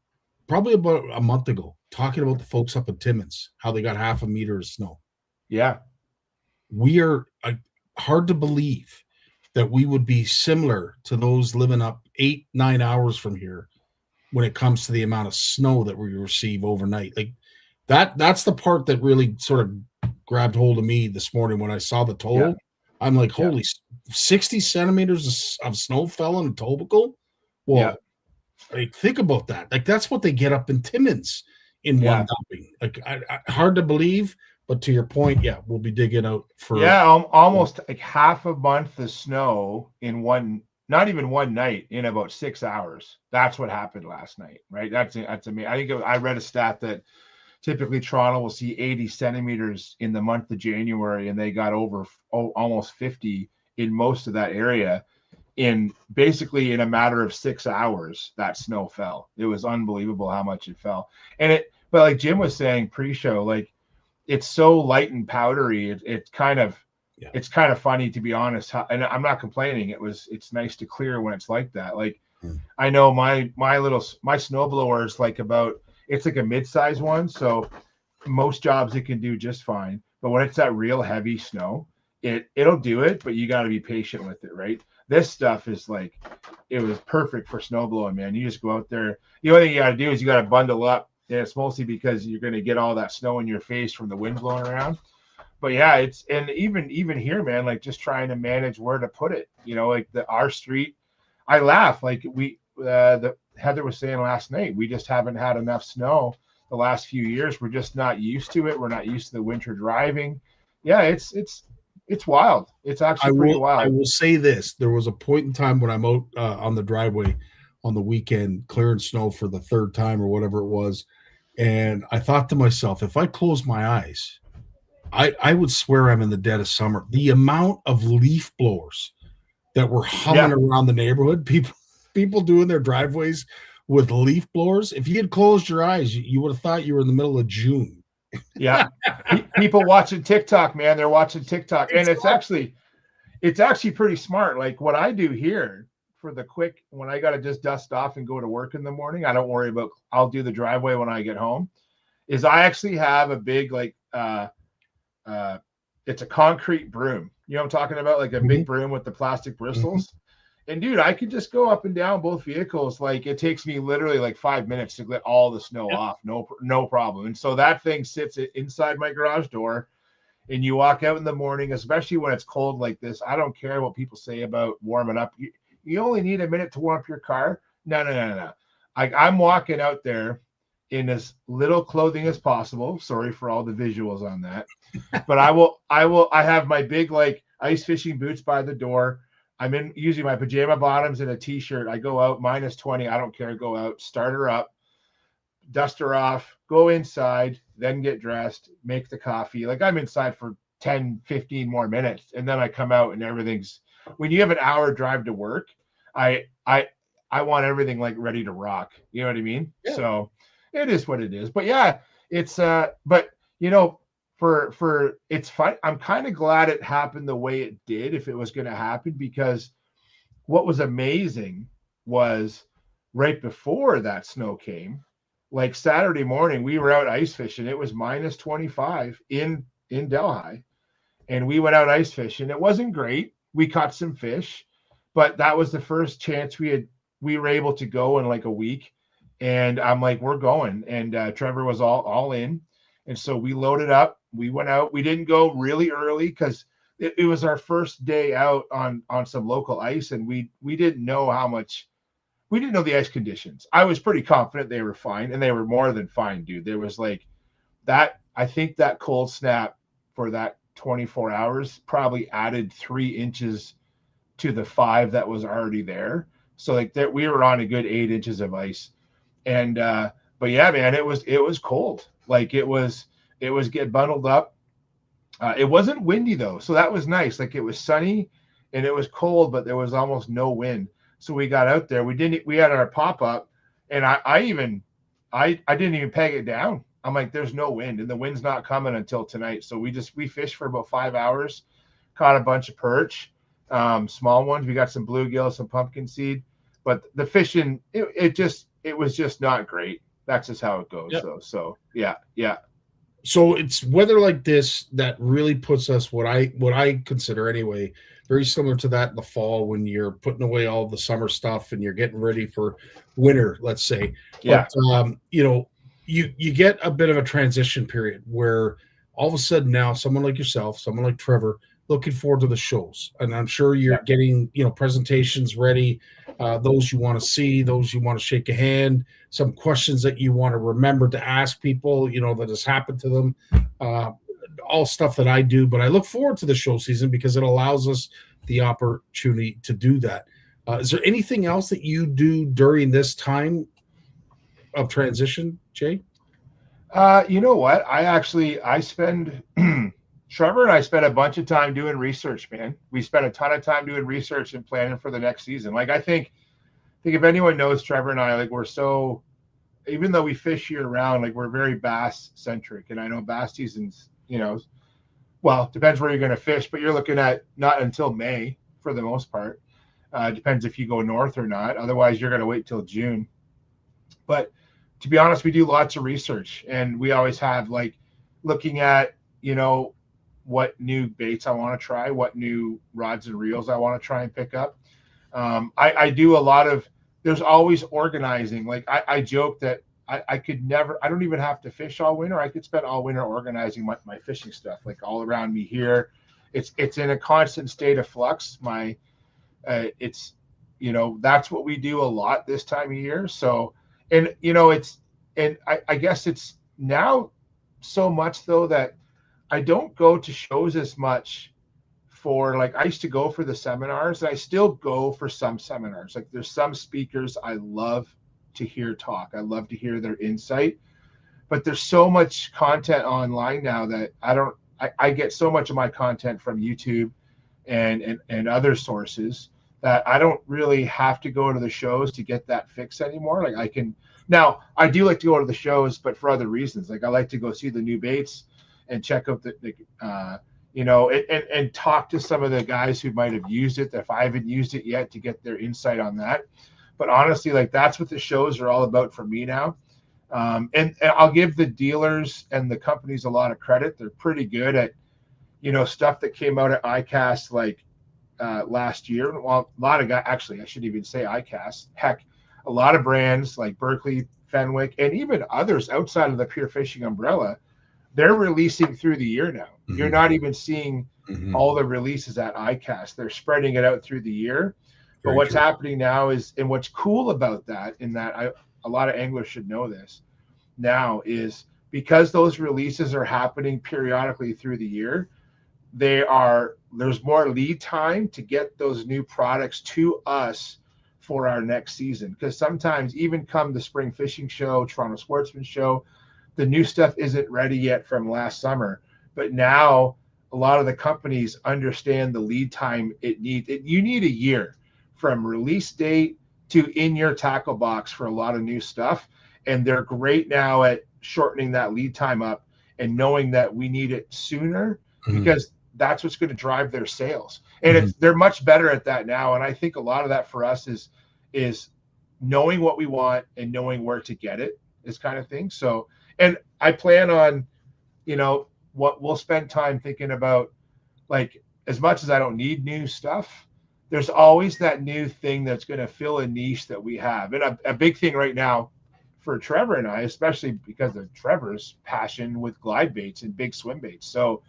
probably about a month ago talking about the folks up in Timmins, how they got half a meter of snow. Yeah, we are hard to believe that we would be similar to those living up 8-9 hours from here when it comes to the amount of snow that we receive overnight. Like, that's the part that really sort of grabbed hold of me this morning when I saw the total. Yeah. I'm like, holy, 60 centimeters of snow fell in Etobicoke. Well, Like, think about that. Like, that's what they get up in Timmins in one dumping. Like, hard to believe, but to your point, yeah, we'll be digging out for almost like half a month of snow in not even one night, in about 6 hours. That's what happened last night, right? That's amazing. I think I read a stat that typically Toronto will see 80 centimeters in the month of January, and they got over almost 50 in most of that area. In a matter of 6 hours, that snow fell. It was unbelievable how much it fell. But like Jim was saying pre-show, like, it's so light and powdery. It's kind of funny, to be honest. And I'm not complaining. It's nice to clear when it's like that. Like, I know my snowblower is like it's like a mid-size one. So most jobs it can do just fine. But when it's that real heavy snow, it'll do it, but you got to be patient with it, right? This stuff is like, it was perfect for snow blowing, man. You just go out there. The only thing you got to do is you got to bundle up. And it's mostly because you're going to get all that snow in your face from the wind blowing around. But yeah, and even here, man, like, just trying to manage where to put it. You know, like our street, I laugh. Like the Heather was saying last night, we just haven't had enough snow the last few years. We're just not used to it. We're not used to the winter driving. Yeah, it's wild. It's actually pretty wild. I will say this. There was a point in time when I'm out on the driveway on the weekend clearing snow for the third time or whatever it was. And I thought to myself, if I close my eyes, I would swear I'm in the dead of summer. The amount of leaf blowers that were humming around the neighborhood, people doing their driveways with leaf blowers. If you had closed your eyes, you would have thought you were in the middle of June. Yeah. People watching TikTok, man. They're watching TikTok. And it's actually pretty smart. Like, what I do here for the quick, when I got to just dust off and go to work in the morning, I don't worry about, I'll do the driveway when I get home, is I actually have a big, like, it's a concrete broom. You know what I'm talking about? Like a big broom with the plastic bristles. And dude, I could just go up and down both vehicles. Like, it takes me literally like 5 minutes to get all the snow off. No problem. And so that thing sits inside my garage door, and you walk out in the morning, especially when it's cold like this. I don't care what people say about warming up. You only need a minute to warm up your car. No. I'm walking out there in as little clothing as possible. Sorry for all the visuals on that. But I have my big, like, ice fishing boots by the door. I'm in using my pajama bottoms and a t-shirt. I go out -20. I don't care. Go out, start her up, dust her off, go inside, then get dressed, make the coffee. Like, I'm inside for 10, 15 more minutes. And then I come out and everything's, when you have an hour drive to work, I want everything like ready to rock. You know what I mean? Yeah. So it is what it is. But yeah, it's but you know, for it's fun. I'm kind of glad it happened the way it did, if it was going to happen, because what was amazing was right before that snow came, like Saturday morning, we were out ice fishing. It was -25 in Delhi, and we went out ice fishing. It wasn't great. We caught some fish, but that was the first chance we were able to go in like a week. And I'm like, we're going. And Trevor was all in. And so we loaded up. We went out. We didn't go really early because it was our first day out on some local ice, and we didn't know how much. We didn't know the ice conditions. I was pretty confident they were fine, and they were more than fine, dude. There was like that. I think that cold snap for that 24 hours probably added 3 inches to the 5 that was already there. So like that, we were on a good 8 inches of ice. And but yeah, man, it was cold. Like it was get bundled up. It wasn't windy though, so that was nice. Like, it was sunny and it was cold, but there was almost no wind. So we got out there. We had our pop-up, and I didn't even peg it down. I'm like, there's no wind, and the wind's not coming until tonight. So we fished for about 5 hours, caught a bunch of perch, small ones. We got some bluegill, some pumpkin seed, but the fishing, it was just not great. That's just how it goes. Yep. So yeah. So it's weather like this that really puts us, what I consider anyway, very similar to that in the fall when you're putting away all the summer stuff and you're getting ready for winter, let's say. Yeah. But, you know, you get a bit of a transition period where all of a sudden now someone like yourself, someone like Trevor, looking forward to the shows, and I'm sure you're getting, presentations ready, those you want to see, those you want to shake a hand, some questions that you want to remember to ask people, that has happened to them, all stuff that I do. But I look forward to the show season because it allows us the opportunity to do that. Is there anything else that you do during this time of transition, Jay? You know what? I spend Trevor and I spent a bunch of time doing research, man. We spent a ton of time doing research and planning for the next season. Like, I think if anyone knows Trevor and I, like, we're so, even though we fish year round, like, we're very bass centric. And I know bass season's, well, depends where you're going to fish, but you're looking at not until May for the most part. Depends if you go north or not. Otherwise, you're going to wait till June. But to be honest, we do lots of research, and we always have, like, looking at, what new baits I want to try, what new rods and reels I want to try and pick up. I do a lot of, there's always organizing. Like, I joke that I could never, I don't even have to fish all winter. I could spend all winter organizing my fishing stuff, like all around me here. It's in a constant state of flux. It's, that's what we do a lot this time of year. So, and, I guess it's now so much though that I don't go to shows as much for, like, I used to go for the seminars, and I still go for some seminars. Like, there's some speakers I love to hear talk. I love to hear their insight, but there's so much content online now that I get so much of my content from YouTube and other sources that I don't really have to go to the shows to get that fix anymore. Like, now I do like to go to the shows, but for other reasons. Like, I like to go see the new baits and check out and talk to some of the guys who might have used it, if I haven't used it yet, to get their insight on that. But honestly, like, that's what the shows are all about for me now. And I'll give the dealers and the companies a lot of credit. They're pretty good at, stuff that came out at ICAST, like, last year. Well, a lot of guys, actually, I shouldn't even say ICAST. Heck, a lot of brands like Berkeley, Fenwick, and even others outside of the pure fishing umbrella, they're releasing through the year now. Mm-hmm. You're not even seeing all the releases at ICAST. They're spreading it out through the year. But what's happening now is, and what's cool about that, a lot of anglers should know this now, is because those releases are happening periodically through the year, there's more lead time to get those new products to us for our next season. Because sometimes, even come the spring fishing show, Toronto Sportsman Show, the new stuff isn't ready yet from last summer. But now a lot of the companies understand the lead time you need a year from release date to in your tackle box for a lot of new stuff. And they're great now at shortening that lead time up and knowing that we need it sooner, because that's what's going to drive their sales. And they're much better at that now. And I think a lot of that for us is knowing what we want and knowing where to get it, is kind of thing. So, and I plan on, what we'll spend time thinking about, like, as much as I don't need new stuff, there's always that new thing that's going to fill a niche that we have. And a big thing right now for Trevor and I, especially because of Trevor's passion with glide baits and big swim baits. So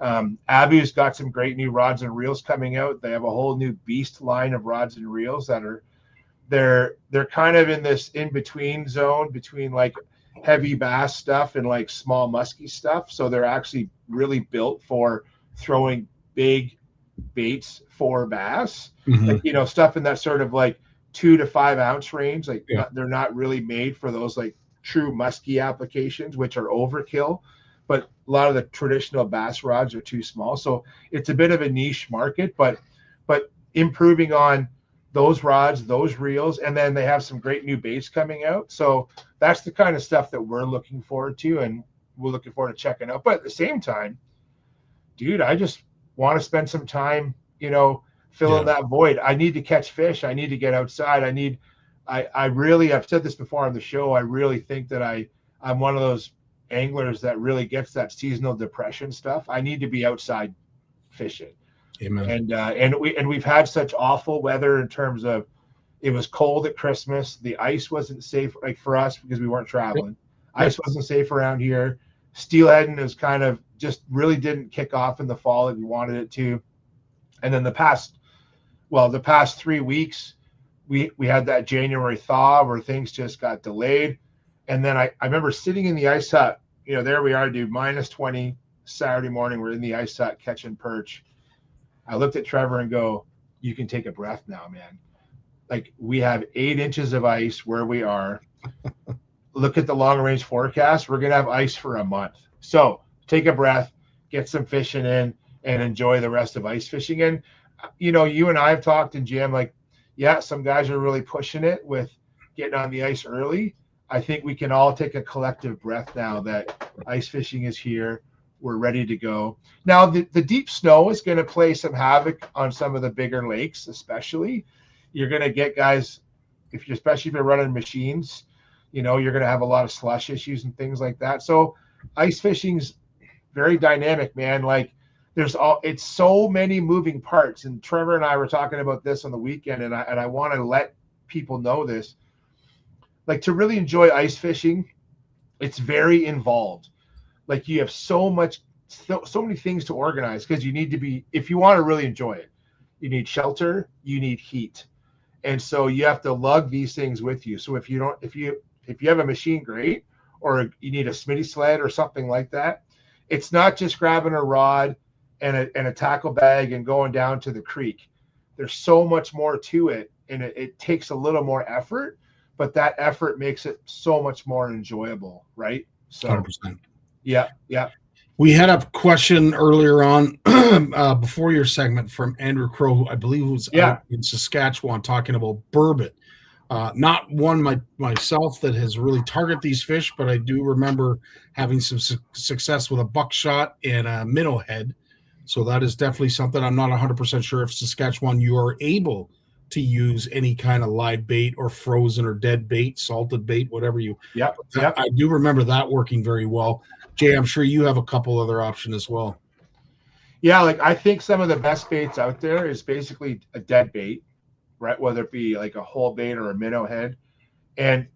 Abu's got some great new rods and reels coming out. They have a whole new beast line of rods and reels that they're kind of in this in-between zone between, like, heavy bass stuff and, like, small musky stuff. So they're actually really built for throwing big baits for bass, like, stuff in that sort of, like, 2 to 5 ounce range. Like, they're not really made for those, like, true musky applications, which are overkill. But a lot of the traditional bass rods are too small. So it's a bit of a niche market, but improving on those rods, those reels, and then they have some great new baits coming out. So that's the kind of stuff that we're looking forward to, and we're looking forward to checking out. But at the same time, dude, I just want to spend some time, filling that void. I need to catch fish. I need to get outside. I've said this before on the show, I really think that I'm one of those anglers that really gets that seasonal depression stuff. I need to be outside fishing. Amen. And we've had such awful weather in terms of, it was cold at Christmas. The ice wasn't safe, like, for us, because we weren't traveling. Ice wasn't safe around here. Steelheading is kind of just really didn't kick off in the fall that we wanted it to. And then the past 3 weeks, we had that January thaw where things just got delayed. And then I remember sitting in the ice hut, there we are, dude, -20 Saturday morning. We're in the ice hut catching perch. I looked at Trevor and go, you can take a breath now, man. Like, we have 8 inches of ice where we are. Look at the long range forecast. We're going to have ice for a month. So take a breath, get some fishing in, and enjoy the rest of ice fishing. And, you and I have talked, and Jim, like, yeah, some guys are really pushing it with getting on the ice early. I think we can all take a collective breath now that ice fishing is here. We're ready to go. Now, the deep snow is going to play some havoc on some of the bigger lakes, especially. You're going to get guys, especially if you're running machines, you're going to have a lot of slush issues and things like that. So ice fishing's very dynamic, man. Like, it's so many moving parts. And Trevor and I were talking about this on the weekend, and I want to let people know this. Like, to really enjoy ice fishing, it's very involved. Like, you have so many things to organize, because you need to be, if you want to really enjoy it, you need shelter, you need heat. And so you have to lug these things with you. So if you have a machine, great, or you need a Smitty sled or something like that, it's not just grabbing a rod and a tackle bag and going down to the creek. There's so much more to it, and it takes a little more effort, but that effort makes it so much more enjoyable, right? So 100%. Yeah. We had a question earlier on before your segment from Andrew Crow, I believe it was out in Saskatchewan, talking about burbot. Not one myself that has really targeted these fish, but I do remember having some success with a buckshot and a minnow head. So that is definitely something. I'm not 100% sure if Saskatchewan you are able to use any kind of live bait or frozen or dead bait, salted bait, whatever you. Yep. I do remember that working very well. Jay, I'm sure you have a couple other options as well. Yeah, like, I think some of the best baits out there is basically a dead bait, right? Whether it be like a whole bait or a minnow head, and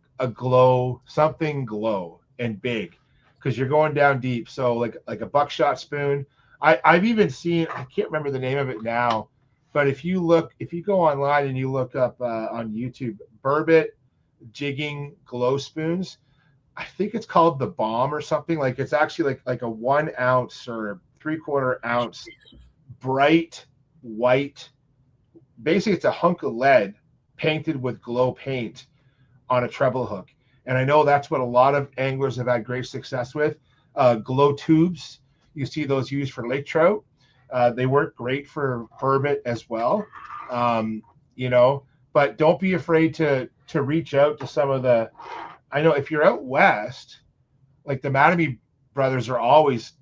something glow and big, because you're going down deep. So like a buckshot spoon. I've even seen, I can't remember the name of it now, but if you go online and you look up on YouTube, burbot jigging glow spoons, I think it's called the Bomb or something. Like, it's actually like a 1 ounce or 3/4 ounce bright white. Basically, it's a hunk of lead painted with glow paint on a treble hook. And I know that's what a lot of anglers have had great success with. Glow tubes, you see those used for lake trout. They work great for burbot as well. But don't be afraid to reach out to some of the, I know if you're out west, like the Mattamy brothers are always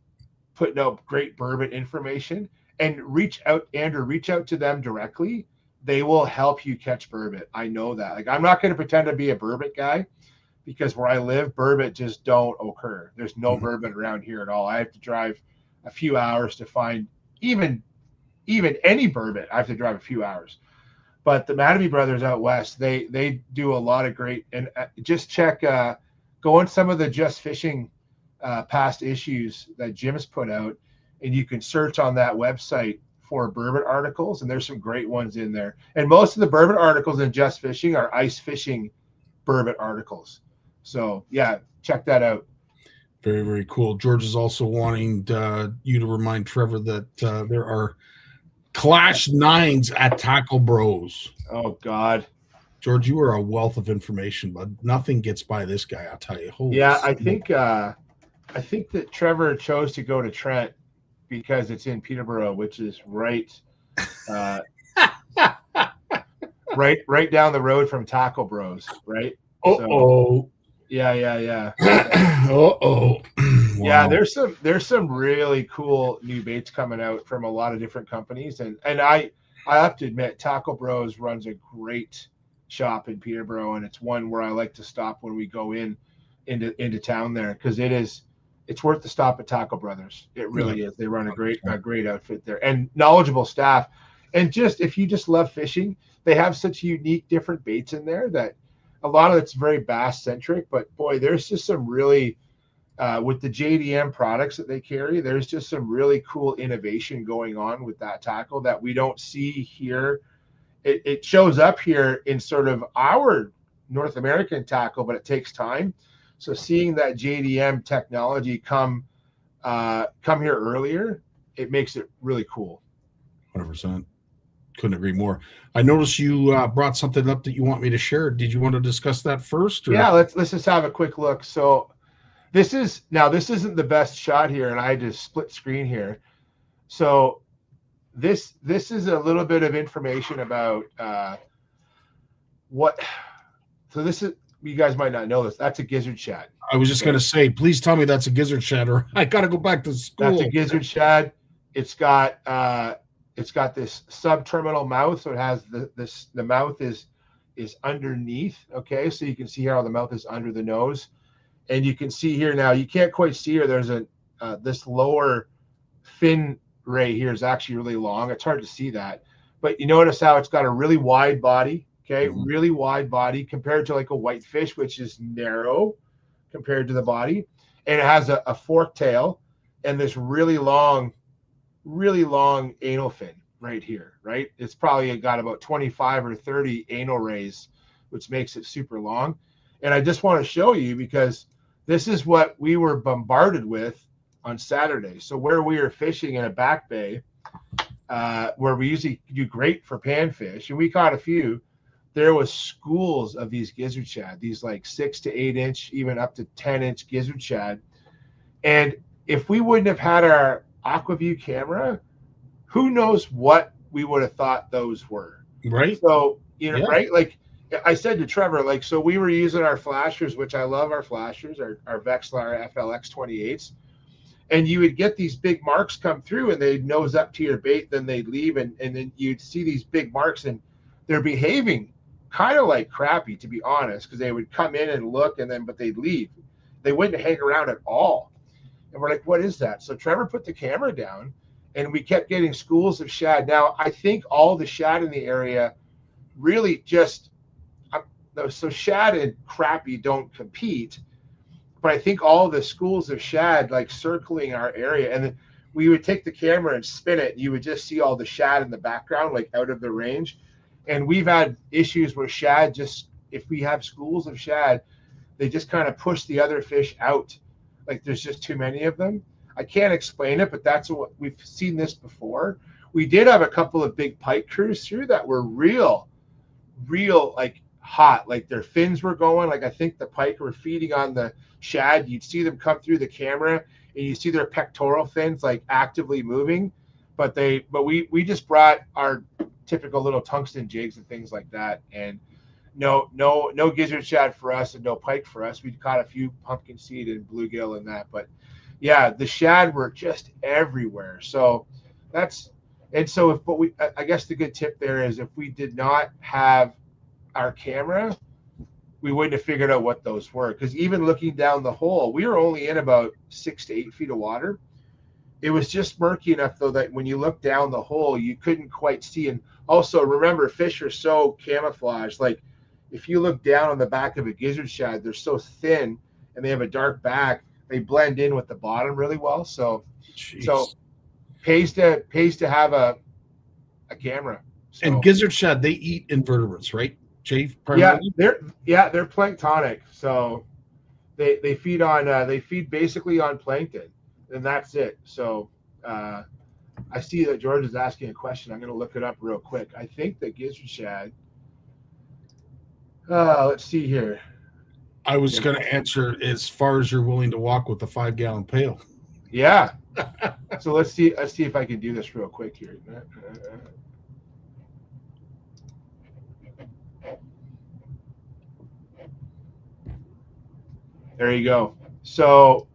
putting out great burbot information, and reach out to them directly. They will help you catch burbot. I know that. Like, I'm not going to pretend to be a burbot guy, because where I live, burbot just don't occur. There's no burbot around here at all. I have to drive a few hours to find even any burbot. I have to drive a few hours. But the Mattamy brothers out west, they do a lot of great, and just check, go on some of the Just Fishing past issues that Jim's put out, and you can search on that website for burbot articles, and there's some great ones in there. And most of the burbot articles in Just Fishing are ice fishing burbot articles. So yeah, check that out. Very, very cool. George is also wanting you to remind Trevor that there are Clash 9s at Tackle Bros. Oh God, George, you are a wealth of information, but nothing gets by this guy, I'll tell you. Holy shit. I think that Trevor chose to go to Trent because it's in Peterborough, which is right down the road from Tackle Bros, right? So, yeah. Wow. Yeah, there's some really cool new baits coming out from a lot of different companies, and I have to admit, Tackle Bros runs a great shop in Peterborough, and it's one where I like to stop when we go into town there, because it's worth the stop at Tackle Brothers. It really is. They run a great outfit there, and knowledgeable staff. And just, if you just love fishing, they have such unique different baits in there that a lot of it's very bass centric, but boy, there's just some really with the JDM products that they carry, there's just some really cool innovation going on with that tackle that we don't see here. It shows up here in sort of our North American tackle, but it takes time. So seeing that JDM technology come here earlier, it makes it really cool. 100%. Couldn't agree more. I noticed you brought something up that you want me to share. Did you want to discuss that first? Or? Yeah, let's just have a quick look. So this isn't the best shot here, and I had to split screen here. So this is a little bit of information about what. So this is, you guys might not know this. That's a gizzard shad. I was just going to say, please tell me that's a gizzard shad, or I got to go back to school. That's a gizzard shad. It's got this subterminal mouth, so it has the mouth is underneath. Okay, so you can see how the mouth is under the nose, and you can see here now. You can't quite see here. There's this lower fin ray here is actually really long. It's hard to see that, but you notice how it's got a really wide body. Okay, really wide body compared to like a whitefish, which is narrow compared to the body, and it has a forked tail and this really long anal fin right here, right? It's probably got about 25 or 30 anal rays, which makes it super long. And I just want to show you because this is what we were bombarded with on Saturday. So where we were fishing in a back bay, where we usually do great for panfish, and we caught a few, there was schools of these gizzard shad, these like 6 to 8 inch, even up to 10-inch gizzard shad. And if we wouldn't have had our AquaView camera, who knows what we would have thought those were. Right. So, right? Like I said to Trevor, like, so we were using our flashers, which I love our flashers, our Vexlar FLX 28s. And you would get these big marks come through and they'd nose up to your bait, then they'd leave. And then you'd see these big marks and they're behaving kind of like crappie, to be honest, because they would come in and look but they'd leave. They wouldn't hang around at all. And we're like, what is that? So Trevor put the camera down and we kept getting schools of shad. Now, I think all the shad in the area really just, so shad and crappie don't compete, but I think all the schools of shad like circling our area. And then we would take the camera and spin it. And you would just see all the shad in the background, like out of the range. And we've had issues where shad just, if we have schools of shad, they just kind of push the other fish out. Like there's just too many of them. I can't explain it, but that's what we've seen this before. We did have a couple of big pike crews through that were real like hot. Like their fins were going. Like I think the pike were feeding on the shad. You'd see them come through the camera and you see their pectoral fins like actively moving. But we just brought our typical little tungsten jigs and things like that, and no gizzard shad for us and no pike for us. We caught a few pumpkin seed and bluegill and that, but yeah, the shad were just everywhere. So I guess the good tip there is if we did not have our camera, we wouldn't have figured out what those were, because even looking down the hole, we were only in about 6 to 8 feet of water. It was just murky enough though that when you look down the hole, you couldn't quite see. And also remember, fish are so camouflaged. Like if you look down on the back of a gizzard shad, they're so thin and they have a dark back, they blend in with the bottom really well. So pays to have a camera. So, and gizzard shad, they eat invertebrates, right, Jay? Primarily? They're planktonic. So they feed basically on plankton, and that's it. So I see that George is asking a question. I'm going to look it up real quick. I think that gizzard shad. Let's see here. I was going to answer as far as you're willing to walk with the 5-gallon pail. Yeah. So let's see if I can do this real quick here. There you go. So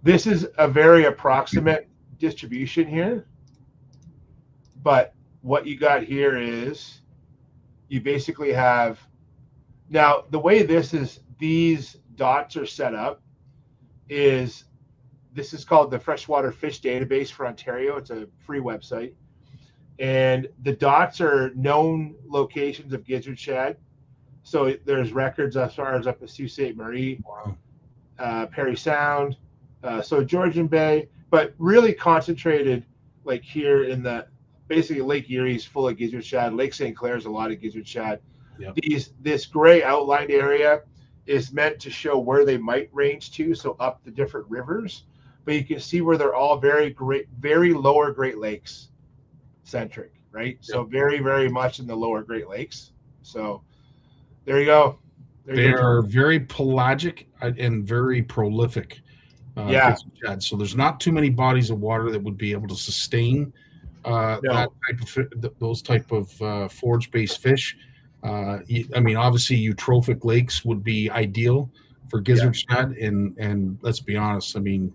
this is a very approximate distribution here, but what you got here is you basically have, now the way these dots are set up is, this is called the Freshwater Fish Database for Ontario. It's a free website, and the dots are known locations of gizzard shad. So there's records as far as up to Sault Ste. Marie. Wow. Perry Sound, so Georgian Bay, but really concentrated like here in the basically Lake Erie is full of gizzard shad. Lake St. Clair is a lot of gizzard shad. Yep. This gray outlined area is meant to show where they might range to, so up the different rivers. But you can see where they're all very lower Great Lakes centric, right? Yep. So very, very much in the lower Great Lakes. So there you go. They are very pelagic and very prolific. So there's not too many bodies of water that would be able to sustain those type of forage-based fish. Obviously, eutrophic lakes would be ideal for gizzard shad, and let's be honest. I mean,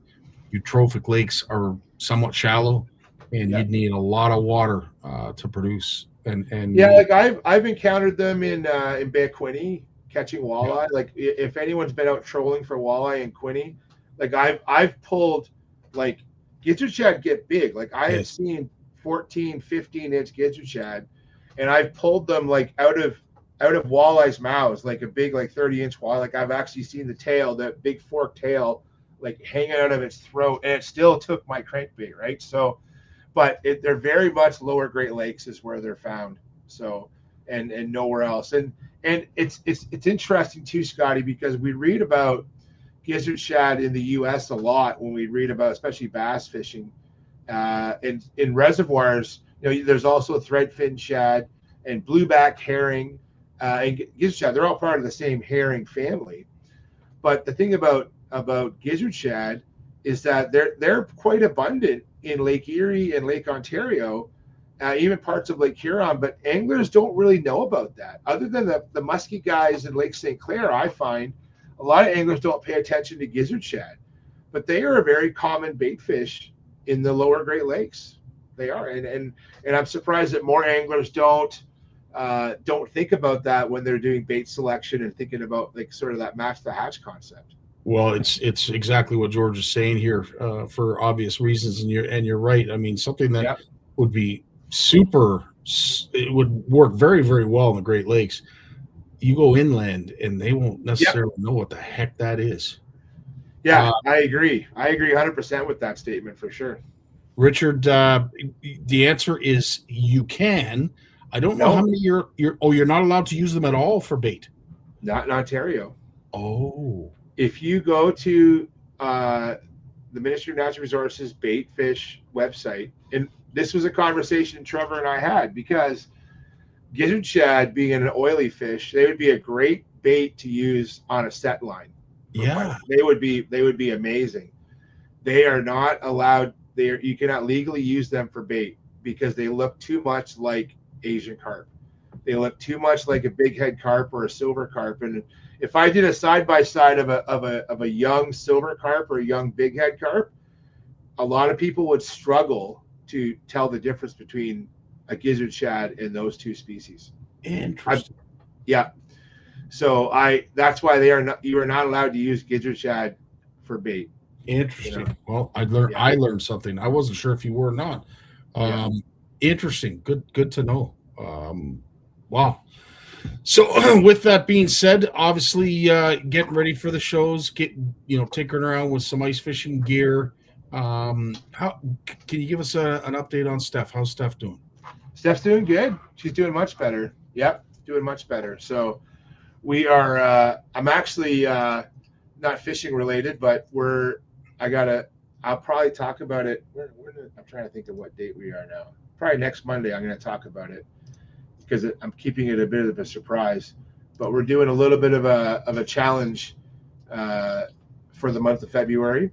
eutrophic lakes are somewhat shallow, and you'd need a lot of water to produce. Like I've encountered them in Bay of Quinte catching walleye. Like if anyone's been out trolling for walleye in Quinte, like I've pulled like gizzard shad get big. Like I have seen 14, 15-inch gizzard shad, and I've pulled them like out of walleye's mouths, like a big like 30-inch walleye. Like I've actually seen the tail, that big forked tail, like hanging out of its throat, and it still took my crankbait, right? So, but they're very much lower Great Lakes is where they're found. So, and nowhere else. And it's interesting too, Scotty, because we read about gizzard shad in the U.S. a lot when we read about, especially bass fishing, in reservoirs. There's also threadfin shad and blueback herring and gizzard shad. They're all part of the same herring family. But the thing about gizzard shad is that they're quite abundant in Lake Erie and Lake Ontario, even parts of Lake Huron, but anglers don't really know about that. Other than the musky guys in Lake St. Clair, I find a lot of anglers don't pay attention to gizzard shad, but they are a very common bait fish in the lower Great Lakes. They are, and I'm surprised that more anglers don't think about that when they're doing bait selection and thinking about like sort of that match the hatch concept. Well, it's exactly what George is saying here for obvious reasons, and you're right. I mean, something that would be it would work very, very well in the Great Lakes. You go inland, and they won't necessarily know what the heck that is. Yeah, I agree. I agree 100% with that statement for sure. Richard, the answer is you can. I don't know how many you're not allowed to use them at all for bait. Not in Ontario. Oh. If you go to the Ministry of Natural Resources bait fish website, and this was a conversation Trevor and I had, because gizzard shad being an oily fish, they would be a great bait to use on a set line. Yeah, they would be amazing. They are not allowed. You cannot legally use them for bait because they look too much like Asian carp. They look too much like a big head carp or a silver carp. And if I did a side by side of a young silver carp or a young big head carp, a lot of people would struggle to tell the difference between a gizzard shad and those two species. Interesting. So that's why you are not allowed to use gizzard shad for bait. Interesting. Well, I learned something. I wasn't sure if you were or not. Interesting. Good to know. Wow. So with that being said, obviously getting ready for the shows, tinkering around with some ice fishing gear. How can you give us an update on Steph? How's Steph doing? Steph's doing good. She's doing much better. Yep, doing much better. So we are. I'm actually not fishing related, but I'll probably talk about it. I'm trying to think of what date we are now. Probably next Monday. I'm going to talk about it because I'm keeping it a bit of a surprise. But we're doing a little bit of a challenge for the month of February.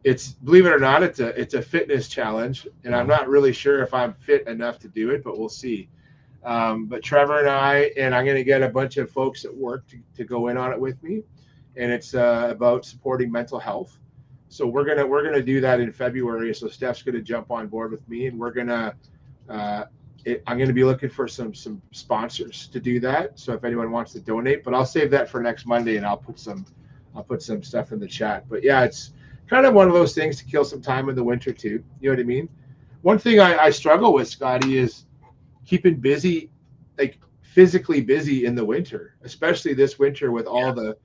It's, believe it or not, it's a fitness challenge, and I'm not really sure if I'm fit enough to do it, but we'll see. But Trevor and I'm going to get a bunch of folks at work to go in on it with me, and it's about supporting mental health. So we're gonna do that in February. So Steph's gonna jump on board with me, and we're gonna I'm gonna be looking for some sponsors to do that. So if anyone wants to donate, but I'll save that for next Monday, and I'll put some stuff in the chat. But yeah, it's kind of one of those things to kill some time in the winter too. You know what I mean? One thing I struggle with, Scotty, is keeping busy, like physically busy in the winter, especially this winter with all the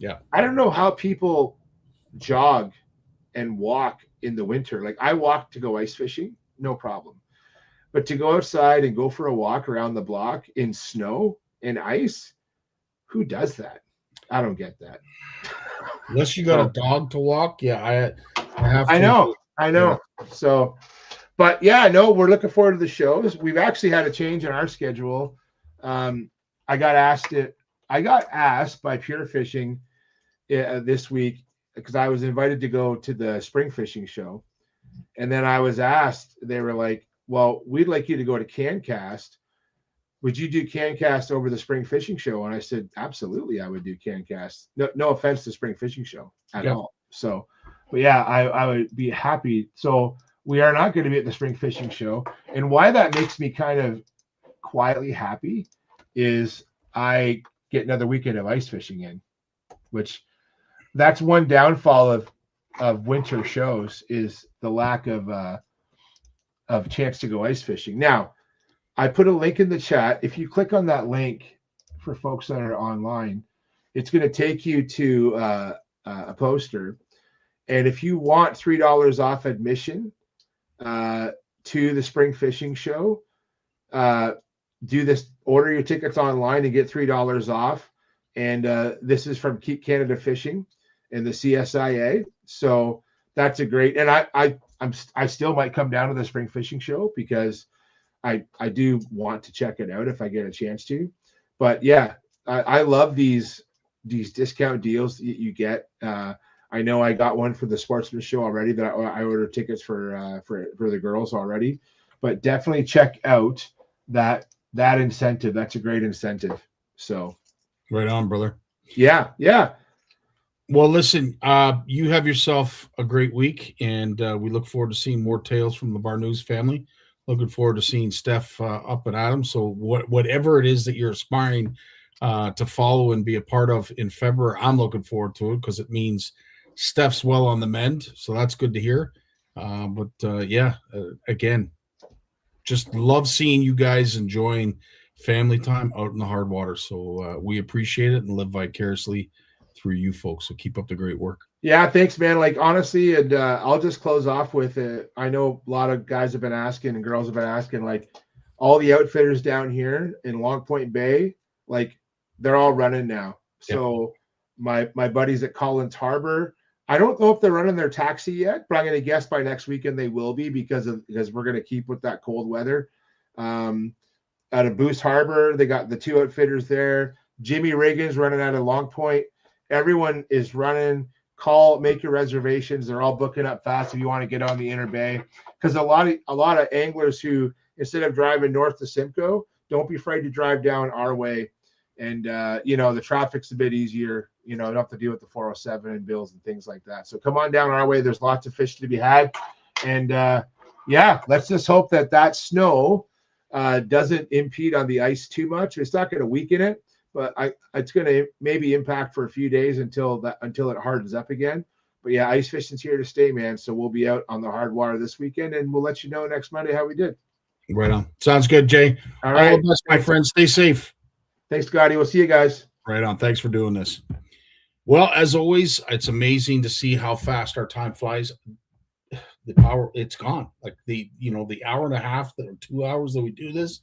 Yeah. I don't know how people jog and walk in the winter. Like I walk to go ice fishing, no problem. But to go outside and go for a walk around the block in snow and ice, who does that? I don't get that. Unless you got a dog to walk, yeah, I have to. I know. So, but yeah, no, we're looking forward to the shows. We've actually had a change in our schedule. I got asked by Pure Fishing this week because I was invited to go to the spring fishing show, and then I was asked. They were like, "Well, we'd like you to go to CanCast. Would you do CanCast over the spring fishing show?" And I said, "Absolutely, I would do CanCast. No offense to spring fishing show at all." So, but yeah, I would be happy. So we are not going to be at the spring fishing show, and why that makes me kind of quietly happy is I get another weekend of ice fishing in, which that's one downfall of winter shows is the lack of chance to go ice fishing. Now, I put a link in the chat. If you click on that link for folks that are online, it's going to take you to a poster. And if you want $3 off admission to the spring fishing show, do this, order your tickets online and get $3 off. And this is from Keep Canada Fishing and the CSIA. So that's a great, and I still might come down to the spring fishing show because I do want to check it out if I get a chance to. But yeah, I love these discount deals that you get. I know I got one for the Sportsman Show already that I ordered tickets for the girls already. But definitely check out that incentive. That's a great incentive. So right on, brother. Yeah. Well, listen, you have yourself a great week, and we look forward to seeing more tales from the Barnucz family. Looking forward to seeing Steph up and at 'em. So whatever it is that you're aspiring to follow and be a part of in February, I'm looking forward to it because it means Steph's well on the mend. So that's good to hear. Again, just love seeing you guys enjoying family time out in the hard water. So we appreciate it and live vicariously through you folks. So keep up the great work. Yeah, thanks, man. Like honestly, and I'll just close off with it. I know a lot of guys have been asking and girls have been asking, like all the outfitters down here in Long Point Bay, like they're all running now. So my buddies at Collins Harbor, I don't know if they're running their taxi yet, but I'm going to guess by next weekend they will be because we're going to keep with that cold weather. Out of Boost Harbor, they got the two outfitters there. Jimmy Reagan's running out of Long Point. Everyone is running. Call, make your reservations. They're all booking up fast if you want to get on the Inner Bay. Because a lot of anglers who, instead of driving north to Simcoe, don't be afraid to drive down our way. And the traffic's a bit easier. You don't have to deal with the 407 and bills and things like that. So come on down our way. There's lots of fish to be had. And let's just hope that snow doesn't impede on the ice too much. It's not going to weaken it, but it's going to maybe impact for a few days until it hardens up again. But yeah, ice fishing's here to stay, man. So we'll be out on the hard water this weekend, and we'll let you know next Monday how we did. Right on. Sounds good, Jay. All right. All the best, my friends. Stay safe. Thanks, Scotty. We'll see you guys. Right on. Thanks for doing this. Well, as always, it's amazing to see how fast our time flies. The power, it's gone. Like the hour and a half or 2 hours that we do this,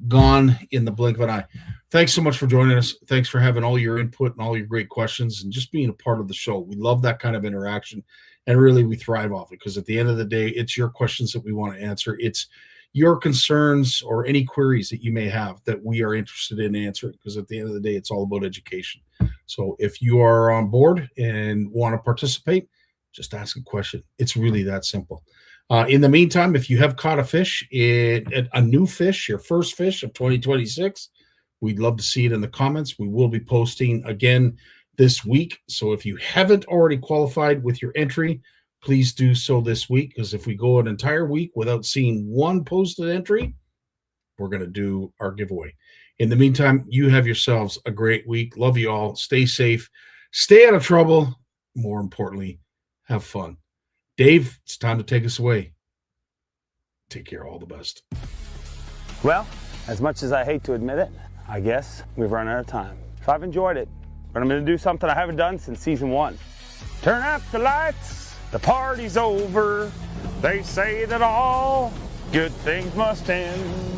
gone in the blink of an eye. Thanks so much for joining us. Thanks for having all your input and all your great questions and just being a part of the show. We love that kind of interaction, and really we thrive off it because at the end of the day, it's your questions that we want to answer. It's your concerns or any queries that you may have that we are interested in answering because at the end of the day, it's all about education. So if you are on board and want to participate, just ask a question. It's really that simple. In the meantime, if you have caught a fish, a new fish, your first fish of 2026, we'd love to see it in the comments. We will be posting again this week. So if you haven't already qualified with your entry, please do so this week, because if we go an entire week without seeing one posted entry, we're going to do our giveaway. In the meantime, you have yourselves a great week. Love you all. Stay safe. Stay out of trouble. More importantly, have fun. Dave, it's time to take us away. Take care. All the best. Well, as much as I hate to admit it, I guess we've run out of time. If I've enjoyed it, but I'm going to do something I haven't done since season 1. Turn out the lights, the party's over. They say that all good things must end.